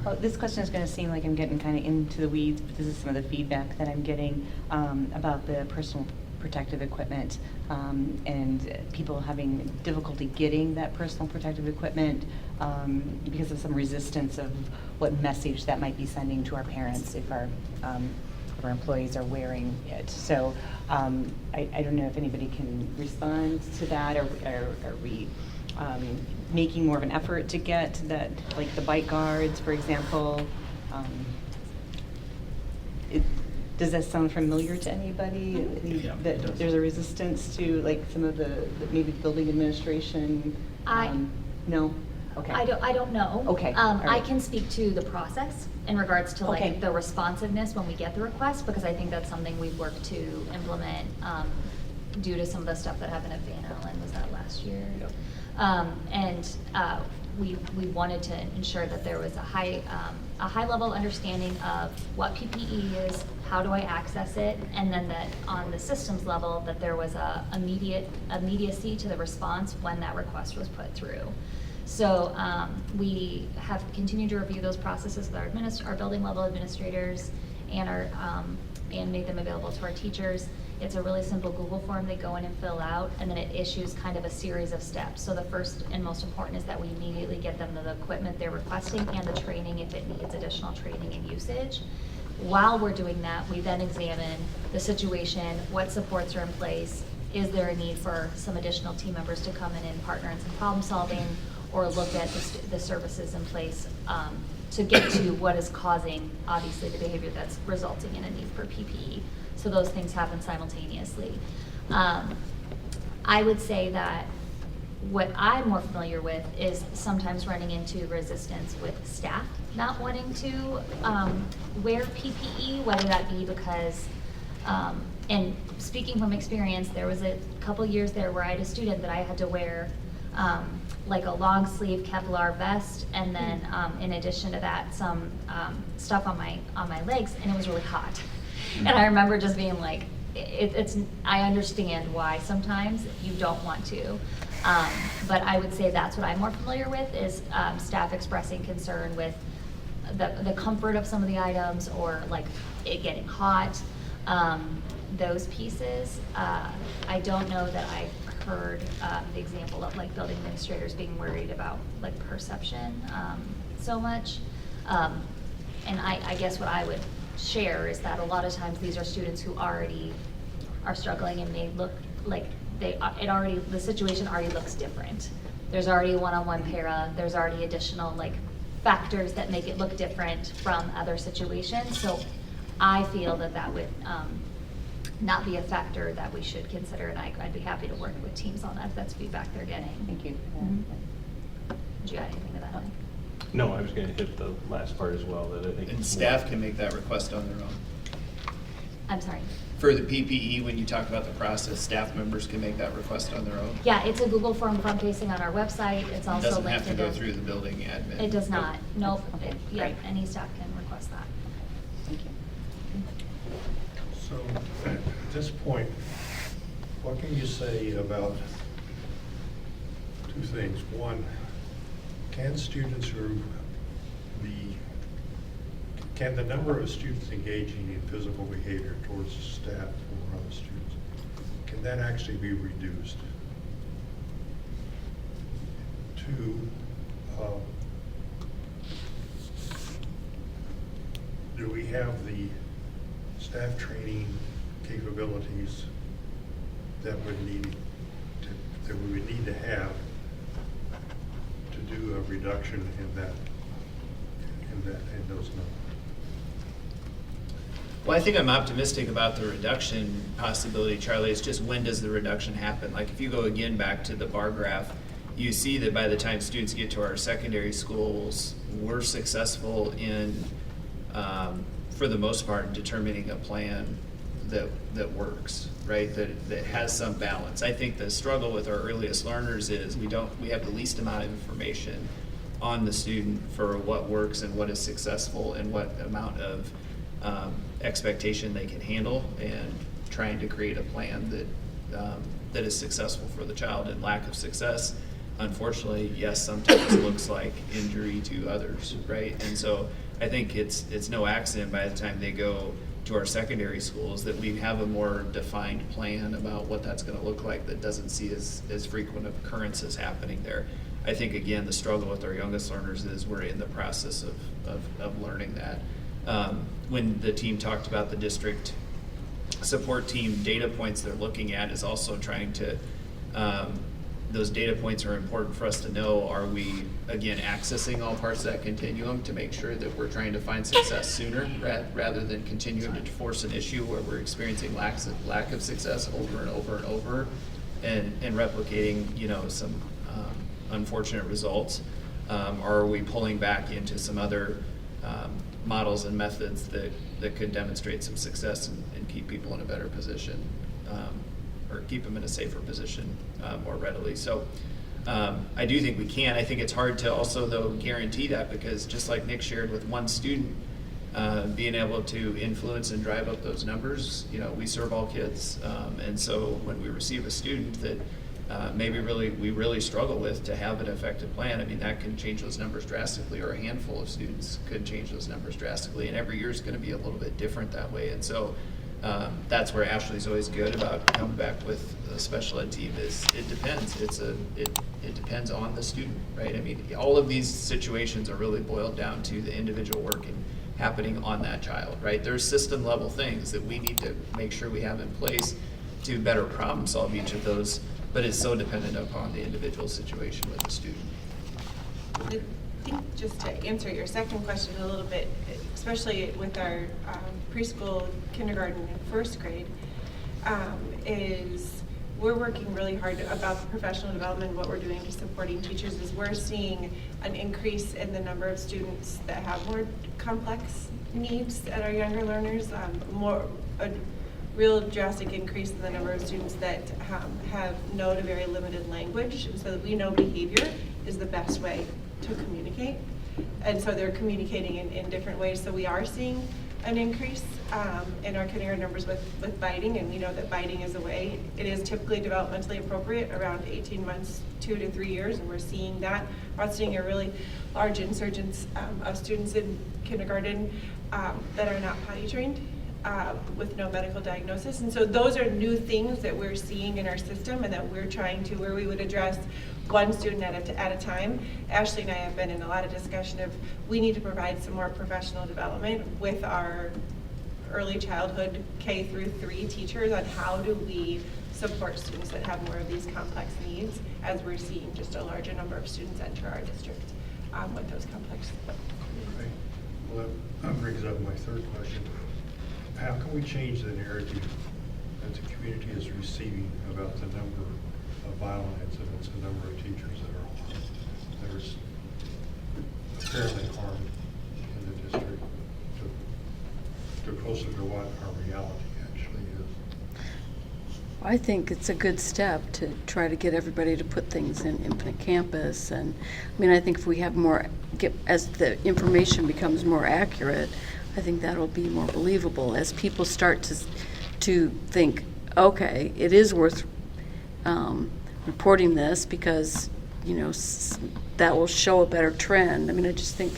Oh, this question is going to seem like I'm getting kind of into the weeds, but this is some of the feedback that I'm getting about the personal protective equipment and people having difficulty getting that personal protective equipment because of some resistance of what message that might be sending to our parents if our employees are wearing it. So I don't know if anybody can respond to that, or are we making more of an effort to get that, like the bite guards, for example? Does that sound familiar to anybody? Yeah, That it does. there's a resistance to like some of the maybe building administration? No? Okay. I don't know. Okay, all I right. can speak to the process in regards to like Okay. the responsiveness when we get the request, because I think that's something we've worked to implement due to some of the stuff that happened at Van Allen. Was that last year? Yep. We wanted to ensure that there was a high level understanding of what PPE is, how do I access it, and then that on the systems level that there was a immediacy to the response when that request was put through. So we have continued to review those processes with our building level administrators and made them available to our teachers. It's a really simple Google form they go in and fill out, and then it issues kind of a series of steps. So the first and most important is that we immediately get them the equipment they're requesting and the training if it needs additional training and usage. While we're doing that, we then examine the situation, what supports are in place, is there a need for some additional team members to come in and partner in some problem solving, or look at the services in place to get to what is causing, obviously, the behavior that's resulting in a need for PPE. So those things happen simultaneously. I would say that what I'm more familiar with is sometimes running into resistance with staff not wanting to wear PPE, whether that be because, and speaking from experience, there was a couple years there where I had a student that I had to wear like a long sleeve Kevlar vest, and then in addition to that, some stuff on my legs, and it was really hot. And I remember just being like, I understand why sometimes you don't want to. But I would say that's what I'm more familiar with is staff expressing concern with the comfort of some of the items, or like it getting hot, those pieces. I don't know that I've heard the example of like building administrators being worried about like perception so much. And I guess what I would share is that a lot of times these are students who already are struggling, and they look like the situation already looks different. There's already a one-on-one para, there's already additional like factors that make it look different from other situations. So I feel that would not be a factor that we should consider, and I'd be happy to work with teams on that if that's feedback they're getting. Thank you. Mhm. Did you add anything to that, Mike? No, I was going to hit the last part as well, that I think. And staff can make that request on their own. I'm sorry. For the PPE, when you talk about the process, staff members can make that request on their own. Yeah, it's a Google form front-facing on our website. It's It also doesn't linked have to in go the- through the building admin. It does not. Nope. Okay, Yeah, great. any staff can request that. Thank you. So this point, what can you say about two things? One, can the number of students engaging in physical behavior towards staff or other students, can that actually be reduced? Two, do we have the staff training capabilities that we would need to have to do a reduction in those numbers? Well, I think I'm optimistic about the reduction possibility, Charlie. It's just, when does the reduction happen? Like, if you go again back to the bar graph, you see that by the time students get to our secondary schools, we're successful in, for the most part, determining a plan that works, right? That has some balance. I think the struggle with our earliest learners is we have the least amount of information on the student for what works and what is successful and what amount of expectation they can handle, and trying to create a plan that is successful for the child. And lack of success, unfortunately, yes, sometimes looks like injury to others, right? And so I think it's no accident by the time they go to our secondary schools that we have a more defined plan about what that's going to look like, that doesn't see as frequent occurrences happening there. I think, again, the struggle with our youngest learners is we're in the process of learning that. When the team talked about the district support team data points they're looking at, is also trying to, those data points are important for us to know, are we, again, accessing all parts of that continuum to make sure that we're trying to find success sooner rather than continuing to force an issue where we're experiencing lack of success over and over and over, and replicating, some unfortunate results, or are we pulling back into some other models and methods that could demonstrate some success and keep people in a better position, or keep them in a safer position more readily. So I do think we can. I think it's hard to also, though, guarantee that, because just like Nick shared with one student, being able to influence and drive up those numbers, we serve all kids. And so when we receive a student that maybe we really struggle with to have an effective plan, I mean, that can change those numbers drastically, or a handful of students could change those numbers drastically, and every year is going to be a little bit different that way. And so that's where Ashley's always good about coming back with a special ed team, is it depends. It depends on the student, right? I mean, all of these situations are really boiled down to the individual work and happening on that child, right? There's system level things that we need to make sure we have in place to better problem solve each of those, but it's so dependent upon the individual situation with the student. I think, just to answer your second question a little bit, especially with our preschool, kindergarten, and first grade, is we're working really hard about the professional development. What we're doing to supporting teachers is we're seeing an increase in the number of students that have more complex needs at our younger learners, a real drastic increase in the number of students that have no to very limited language, so that we know behavior is the best way to communicate. And so they're communicating in different ways. So we are seeing an increase in our kindergarten numbers with biting, and we know that biting is a way. It is typically developmentally appropriate around 18 months, 2 to 3 years, and we're seeing that. We're seeing a really large insurgence of students in kindergarten that are not potty trained, with no medical diagnosis. And so those are new things that we're seeing in our system, and that we're trying to, where we would address one student at a time. Ashley and I have been in a lot of discussion of, we need to provide some more professional development with our early childhood K through 3 teachers on how do we support students that have more of these complex needs, as we're seeing just a larger number of students enter our district with those complex. Okay. Well, that brings up my third question. How can we change the narrative that the community is receiving about the number of violent incidents, the number of teachers that are apparently harmed in the district, to closer to what our reality actually is? I think it's a good step to try to get everybody to put things in Infinite Campus. And I mean, I think if we have more, as the information becomes more accurate, I think that'll be more believable as people start to think, okay, it is worth reporting this because, you know, that will show a better trend. I mean, I just think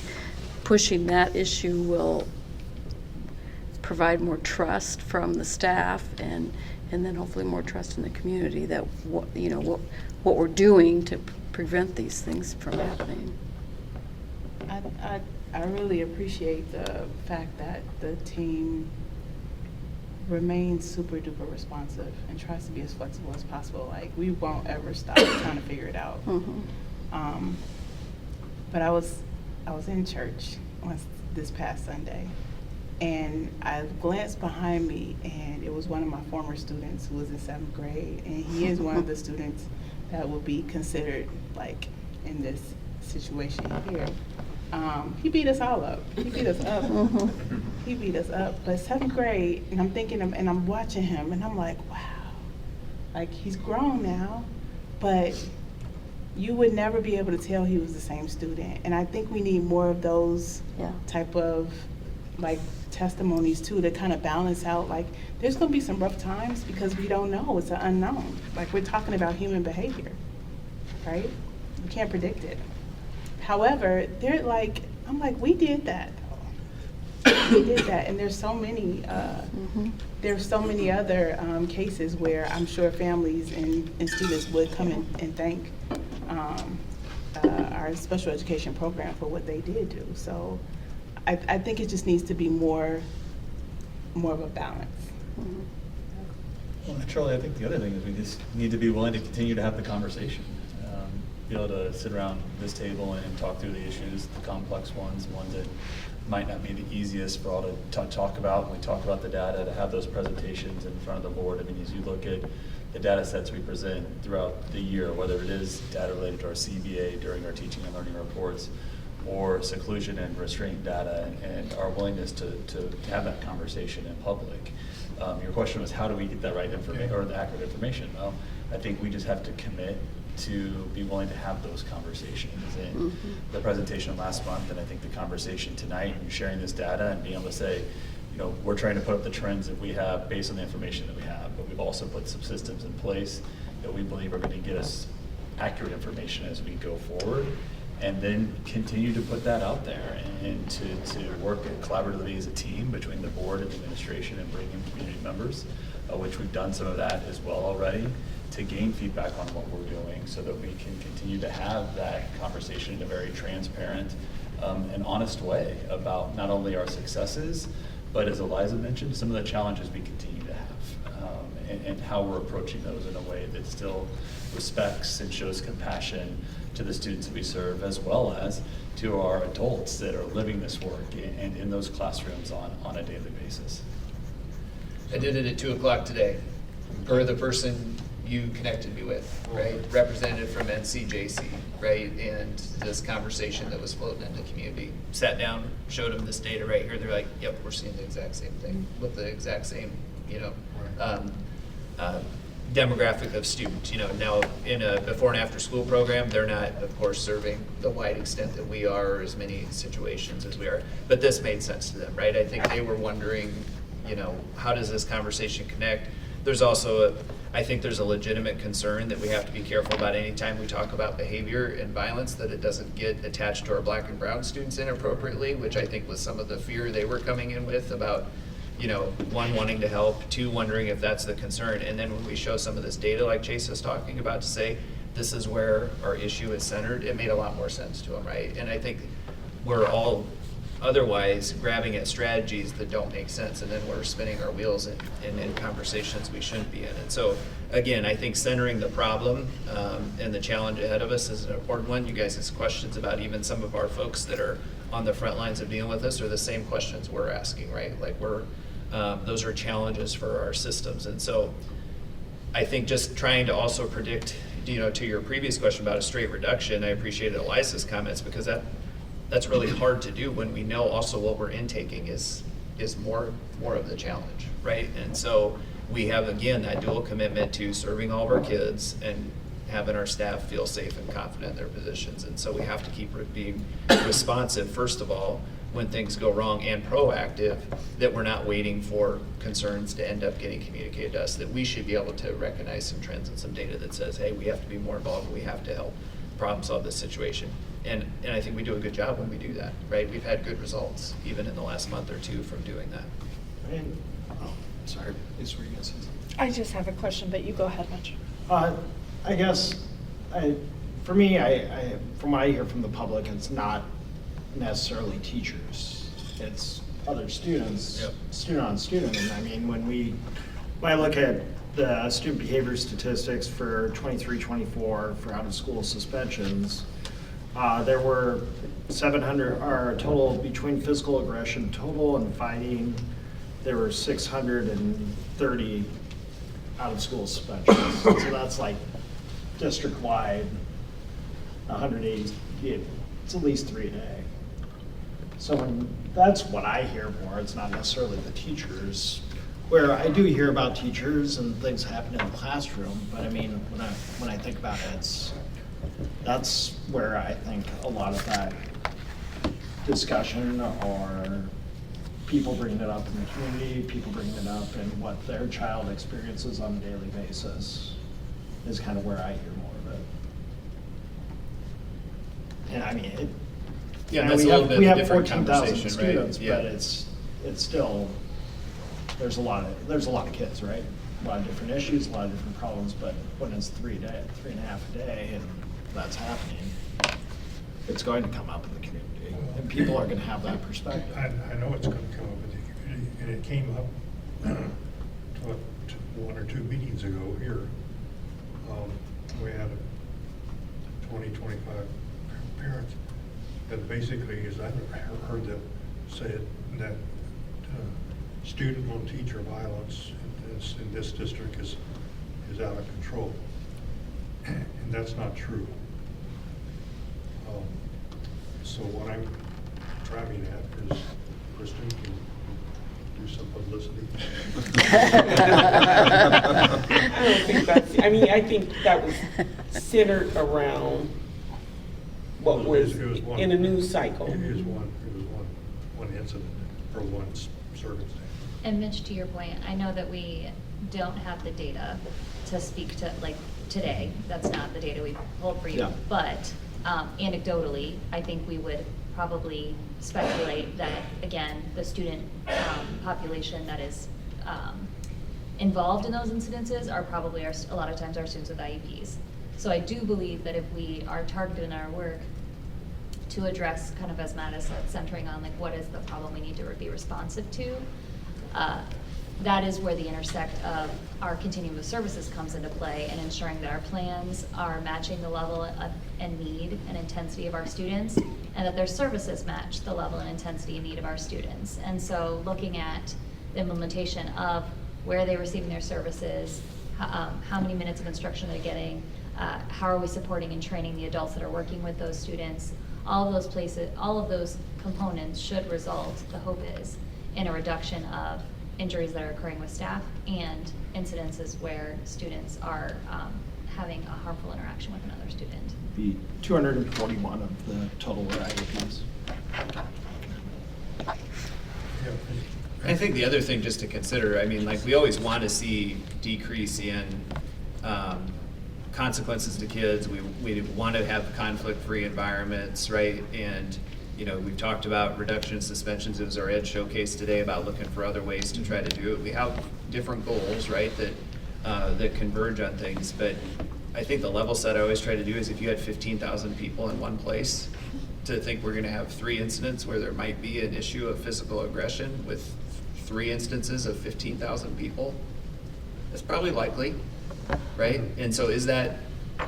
pushing that issue will provide more trust from the staff and then hopefully more trust in the community that what we're doing to prevent these things from happening. I really appreciate the fact that the team remains super duper responsive and tries to be as flexible as possible. Like, we won't ever stop trying to figure it out. Mm-hmm. But I was in church this past Sunday, and I glanced behind me, and it was one of my former students who was in 7th grade, and he is one of the students that will be considered like in this situation here. He beat us all up. He beat us up. Mm-hmm. He beat us up. But 7th grade, and I'm thinking, and I'm watching him, and I'm like, wow, like he's grown now, but you would never be able to tell he was the same student. And I think we need more of those type of like testimonies too, to kind of balance out, like, there's gonna be some rough times because we don't know, it's an unknown. Like, we're talking about human behavior, right? We can't predict it. However, they're like, I'm like, we did that. We did that, and there's so many other cases where I'm sure families and students would come in and thank our special education program for what they did do. So I think it just needs to be more of a balance. Well, Charlie, I think the other thing is we just need to be willing to continue to have the conversation. Be able to sit around this table and talk through the issues, the complex ones that might not be the easiest for all to talk about when we talk about the data, to have those presentations in front of the board. I mean, as you look at the data sets we present throughout the year, whether it is data related to our CBA during our teaching and learning reports, or seclusion and restraint data, and our willingness to have that conversation in public. Your question was, how do we get that right information or the accurate information? Well, I think we just have to commit to be willing to have those conversations. And the presentation last month, and I think the conversation tonight, and sharing this data and being able to say, you know, we're trying to put up the trends that we have based on the information that we have, but we've also put some systems in place that we believe are going to get us accurate information as we go forward, and then continue to put that out there and to work collaboratively as a team between the board and the administration and bring in community members, which we've done some of that as well already, to gain feedback on what we're doing so that we can continue to have that conversation in a very transparent and honest way about not only our successes, but as Eliza mentioned, some of the challenges we continue to have, and how we're approaching those in a way that still respects and shows compassion to the students that we serve, as well as to our adults that are living this work and in those classrooms on a daily basis. I did it at 2 o'clock today, or the person you connected me with, right? Representative from NCJC, right? And this conversation that was floating in the community. Sat down, showed them this data right here. They're like, yep, we're seeing the exact same thing with the exact same, demographic of students. You know, now in a before and after school program, they're not, of course, serving the wide extent that we are, or as many situations as we are. But this made sense to them, right? I think they were wondering, you know, how does this conversation connect? There's also I think there's a legitimate concern that we have to be careful about anytime we talk about behavior and violence, that it doesn't get attached to our black and brown students inappropriately, which I think was some of the fear they were coming in with about, you know, one, wanting to help, two, wondering if that's the concern. And then when we show some of this data like Chase is talking about to say, this is where our issue is centered, it made a lot more sense to them, right? And I think we're all otherwise grabbing at strategies that don't make sense, and then we're spinning our wheels in conversations we shouldn't be in. And so, again, I think centering the problem and the challenge ahead of us is an important one. You guys' questions about even some of our folks that are on the front lines of dealing with this are the same questions we're asking, right? Like those are challenges for our systems. And so I think just trying to also predict, you know, to your previous question about a straight reduction, I appreciated Eliza's comments, because that's really hard to do when we know also what we're intaking is more of the challenge, right? And so we have, again, that dual commitment to serving all of our kids and having our staff feel safe and confident in their positions. And so we have to keep being responsive, first of all, when things go wrong and proactive, that we're not waiting for concerns to end up getting communicated to us, that we should be able to recognize some trends and some data that says, hey, we have to be more involved, we have to help problem solve this situation. And I think we do a good job when we do that, right? We've had good results, even in the last month or two, from doing that. And, oh, sorry, Lisa, were you gonna say something? I just have a question, but you go ahead, Mitch. I guess, for me, from what I hear from the public, it's not necessarily teachers. It's other students, Yep. student on student. And I mean, when I look at the student behavior statistics for 23-24 for out-of-school suspensions, there were 700, or total between physical aggression total and fighting, there were 630 out-of-school suspensions. So that's like district-wide, 180, it's at least 3 a day. So that's what I hear more, it's not necessarily the teachers, where I do hear about teachers and things happen in the classroom, but I mean, when I think about it, that's where I think a lot of that discussion, or people bringing it up in the community, people bringing it up in what their child experiences on a daily basis, is kind of where I hear more of it. And I mean, Yeah, and that's a we little have, bit we of a have different 14,000 conversation, right? students, Yeah. but it's still, there's a lot of kids, right? A lot of different issues, a lot of different problems, but when it's 3.5 a day, and that's happening, it's going to come up in the community, and people are going to have that perspective. I know it's going to come up in the community, and it came up what, 1 or 2 meetings ago here. We had 20, 25 parents that basically, as I heard them say it, that student-on-teacher violence in this district is out of control. And that's not true. So what I'm driving at is Kristen can do some publicity. I don't think that's, I mean, I think that was centered around what was It was one- in a news cycle. It was one incident or one circumstance. And Mitch, to your point, I know that we don't have the data to speak to, like, today. That's not the data we pulled for you. Yeah. But anecdotally, I think we would probably speculate that, again, the student population that is involved in those incidences are probably a lot of times our students with IEPs. So I do believe that if we are targeted in our work to address, kind of as Matt is centering on, like, what is the problem we need to be responsive to, that is where the intersect of our continuum of services comes into play, and ensuring that our plans are matching the level of, and need and intensity of our students, and that their services match the level and intensity and need of our students. And so looking at the implementation of where are they receiving their services, how many minutes of instruction they're getting, how are we supporting and training the adults that are working with those students, all of those places, all of those components should result, the hope is, in a reduction of injuries that are occurring with staff and incidences where students are having a harmful interaction with another student. Be 241 of the total were IEPs. Yeah. I think the other thing just to consider, I mean, like, we always want to see decrease in consequences to kids. We want to have conflict-free environments, right? And, you know, we've talked about reduction in suspensions. It was our Ed Showcase today about looking for other ways to try to do it. We have different goals, right, that converge on things. But I think the level set I always try to do is, if you had 15,000 people in one place, to think we're going to have 3 incidents where there might be an issue of physical aggression with 3 instances of 15,000 people, that's probably likely, right? And so is that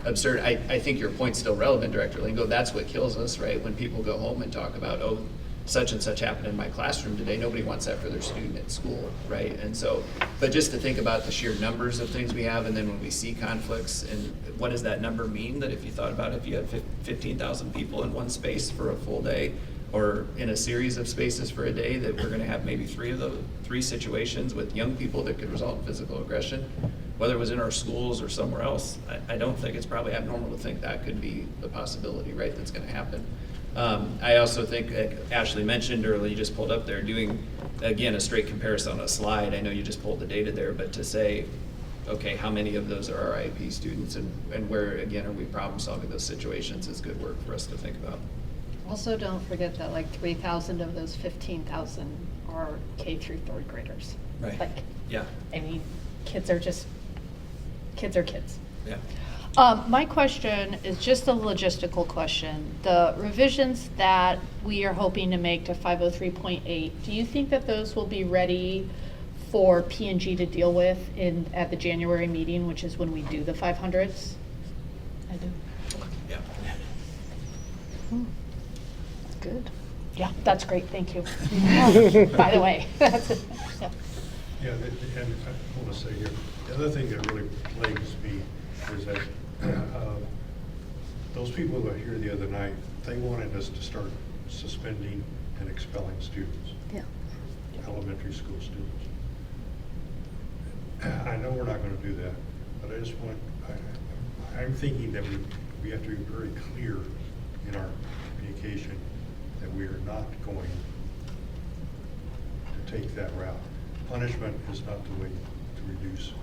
absurd? I think your point's still relevant, Director Lingo. That's what kills us, right? When people go home and talk about, oh, such and such happened in my classroom today. Nobody wants that for their student at school, right? And so, but just to think about the sheer numbers of things we have, and then when we see conflicts, and what does that number mean? That if you thought about it, if you had 15,000 people in one space for a full day, or in a series of spaces for a day, that we're gonna have maybe 3 situations with young people that could result in physical aggression, whether it was in our schools or somewhere else. I don't think it's probably abnormal to think that could be the possibility, right, that's gonna happen. I also think, like Ashley mentioned earlier, you just pulled up there, doing, again, a straight comparison on a slide. I know you just pulled the data there, but to say, okay, how many of those are our IEP students, and where, again, are we problem solving those situations is good work for us to think about. Also, don't forget that like 3,000 of those 15,000 are K through third graders. Right. Like, Yeah, I mean, kids are kids. yeah. My question is just a logistical question. The revisions that we are hoping to make to 503.8, do you think that those will be ready for P&G to deal with at the January meeting, which is when we do the 500s? I do. Yeah. Good. Yeah, that's great, thank you. By the way, that's it. Yeah. Yeah, and I want to say here, the other thing that really plagues me is that those people that were here the other night, they wanted us to start suspending and expelling students, Yeah. elementary school students. I know we're not going to do that, but I just want, I'm thinking that we have to be very clear in our communication that we are not going to take that route. Punishment is not the way to reduce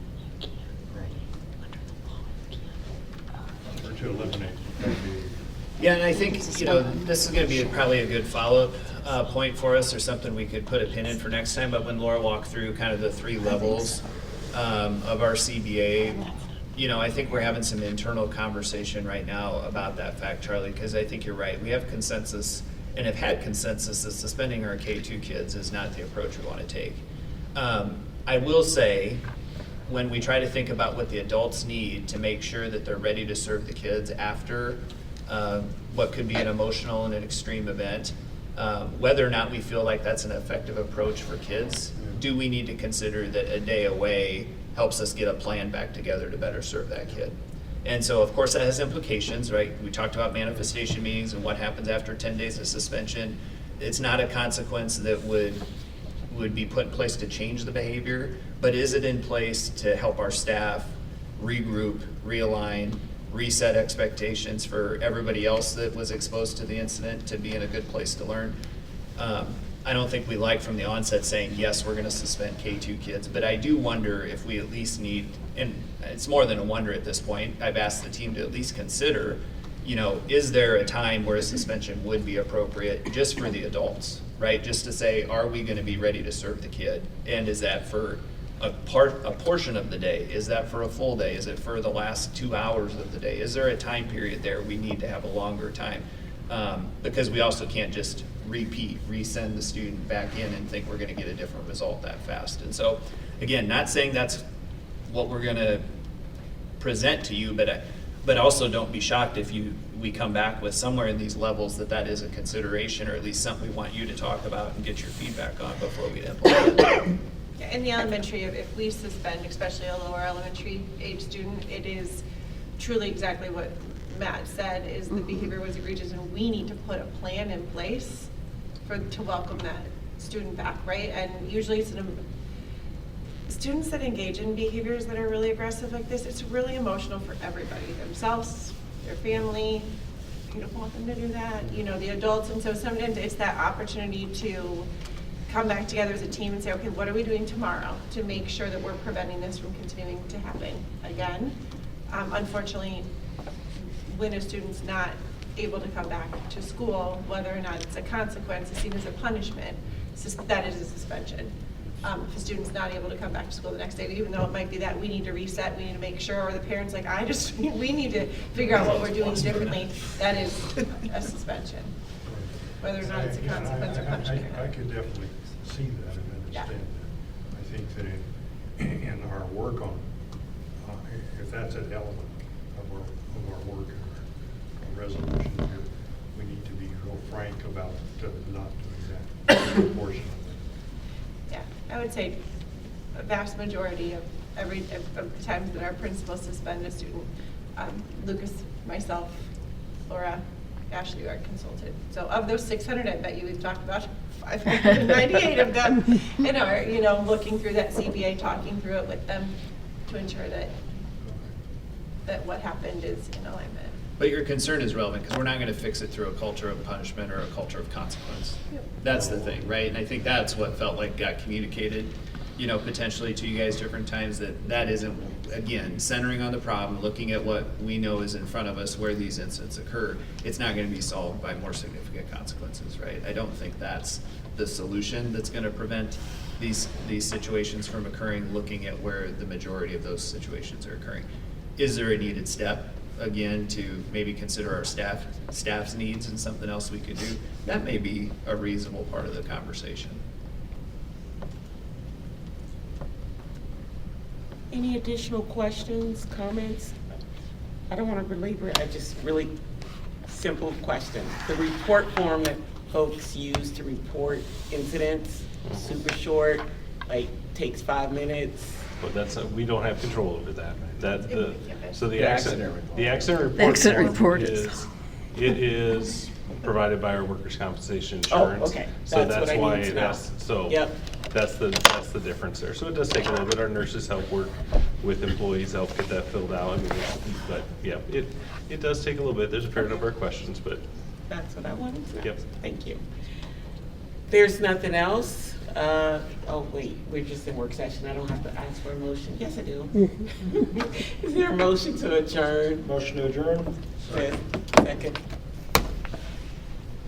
or to eliminate bad behavior. Yeah, and I think, this is going to be probably a good follow-up point for us, or something we could put a pin in for next time, but when Laura walked through kind of the 3 levels of our CBA, I think we're having some internal conversation right now about that fact, Charlie, because I think you're right. We have consensus, and have had consensus, that suspending our K2 kids is not the approach we want to take. I will say, when we try to think about what the adults need to make sure that they're ready to serve the kids after what could be an emotional and an extreme event, whether or not we feel like that's an effective approach for kids, do we need to consider that a day away helps us get a plan back together to better serve that kid? And so, of course, that has implications, right? We talked about manifestation meetings and what happens after 10 days of suspension. It's not a consequence that would be put in place to change the behavior, but is it in place to help our staff regroup, realign, reset expectations for everybody else that was exposed to the incident to be in a good place to learn? I don't think we like from the onset saying, yes, we're going to suspend K2 kids, but I do wonder if we at least need, and it's more than a wonder at this point, I've asked the team to at least consider, is there a time where a suspension would be appropriate just for the adults, right? Just to say, are we going to be ready to serve the kid? And is that for a portion of the day? Is that for a full day? Is it for the last 2 hours of the day? Is there a time period there we need to have a longer time? Because we also can't just resend the student back in and think we're going to get a different result that fast. And so, again, not saying that's what we're going to present to you, but also don't be shocked if we come back with somewhere in these levels that is a consideration, or at least something we want you to talk about and get your feedback on before we implement it. In the elementary, if we suspend, especially a lower elementary age student, it is truly exactly what Matt said, is the behavior was egregious, and we need to put a plan in place to welcome that student back, right? And usually it's students that engage in behaviors that are really aggressive like this, it's really emotional for everybody, themselves, their family. You don't want them to do that, the adults. And so sometimes it's that opportunity to come back together as a team and say, okay, what are we doing tomorrow to make sure that we're preventing this from continuing to happen again? Unfortunately, when a student's not able to come back to school, whether or not it's a consequence, it's seen as a punishment, that is a suspension. If a student's not able to come back to school the next day, even though it might be that we need to reset, we need to make sure, or the parent's like, we need to figure out what we're doing differently, that is a suspension. Whether or not it's a consequence or punishment. I could definitely see that and understand that. I think that in our work on, if that's an element of our work and our resolution here, we need to be real frank about not doing that portion of it. Yeah, I would say a vast majority of the times that our principals suspend a student, Lucas, myself, Laura, Ashley are consulted. So of those 600, I bet you we've talked about 598 of them and are, looking through that CBA, talking through it with them to ensure that what happened is in alignment. But your concern is relevant, because we're not gonna fix it through a culture of punishment or a culture of consequence. That's the thing, right? And I think that's what felt like got communicated, you know, potentially to you guys different times, that isn't, again, centering on the problem, looking at what we know is in front of us where these incidents occur. It's not gonna be solved by more significant consequences, right? I don't think that's the solution that's gonna prevent these situations from occurring, looking at where the majority of those situations are occurring. Is there a needed step, again, to maybe consider our staff's needs and something else we could do? That may be a reasonable part of the conversation. Any additional questions, comments? I don't want to belabor it, I just really simple question. The report form that folks use to report incidents, super short, like takes 5 minutes. But that's, we don't have control over that. So the The accident accident report. report. The accident form report is- It is provided by our workers' compensation Oh, insurance. okay. So That's what I why need to it know. has, so Yep. that's the difference there. So it does take a little bit. Our nurses help work with employees, help get that filled out. I mean, but yeah, it does take a little bit. There's a fair number of questions, but That's what I wanted to know. Yep. Thank you. There's nothing else. Oh, wait, we're just in work session. I don't have to ask for a motion. Yes, I do. Is there a motion to adjourn? Motion to adjourn? Second.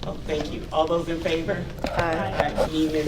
Oh, thank you. All those in favor? Aye. Meeting is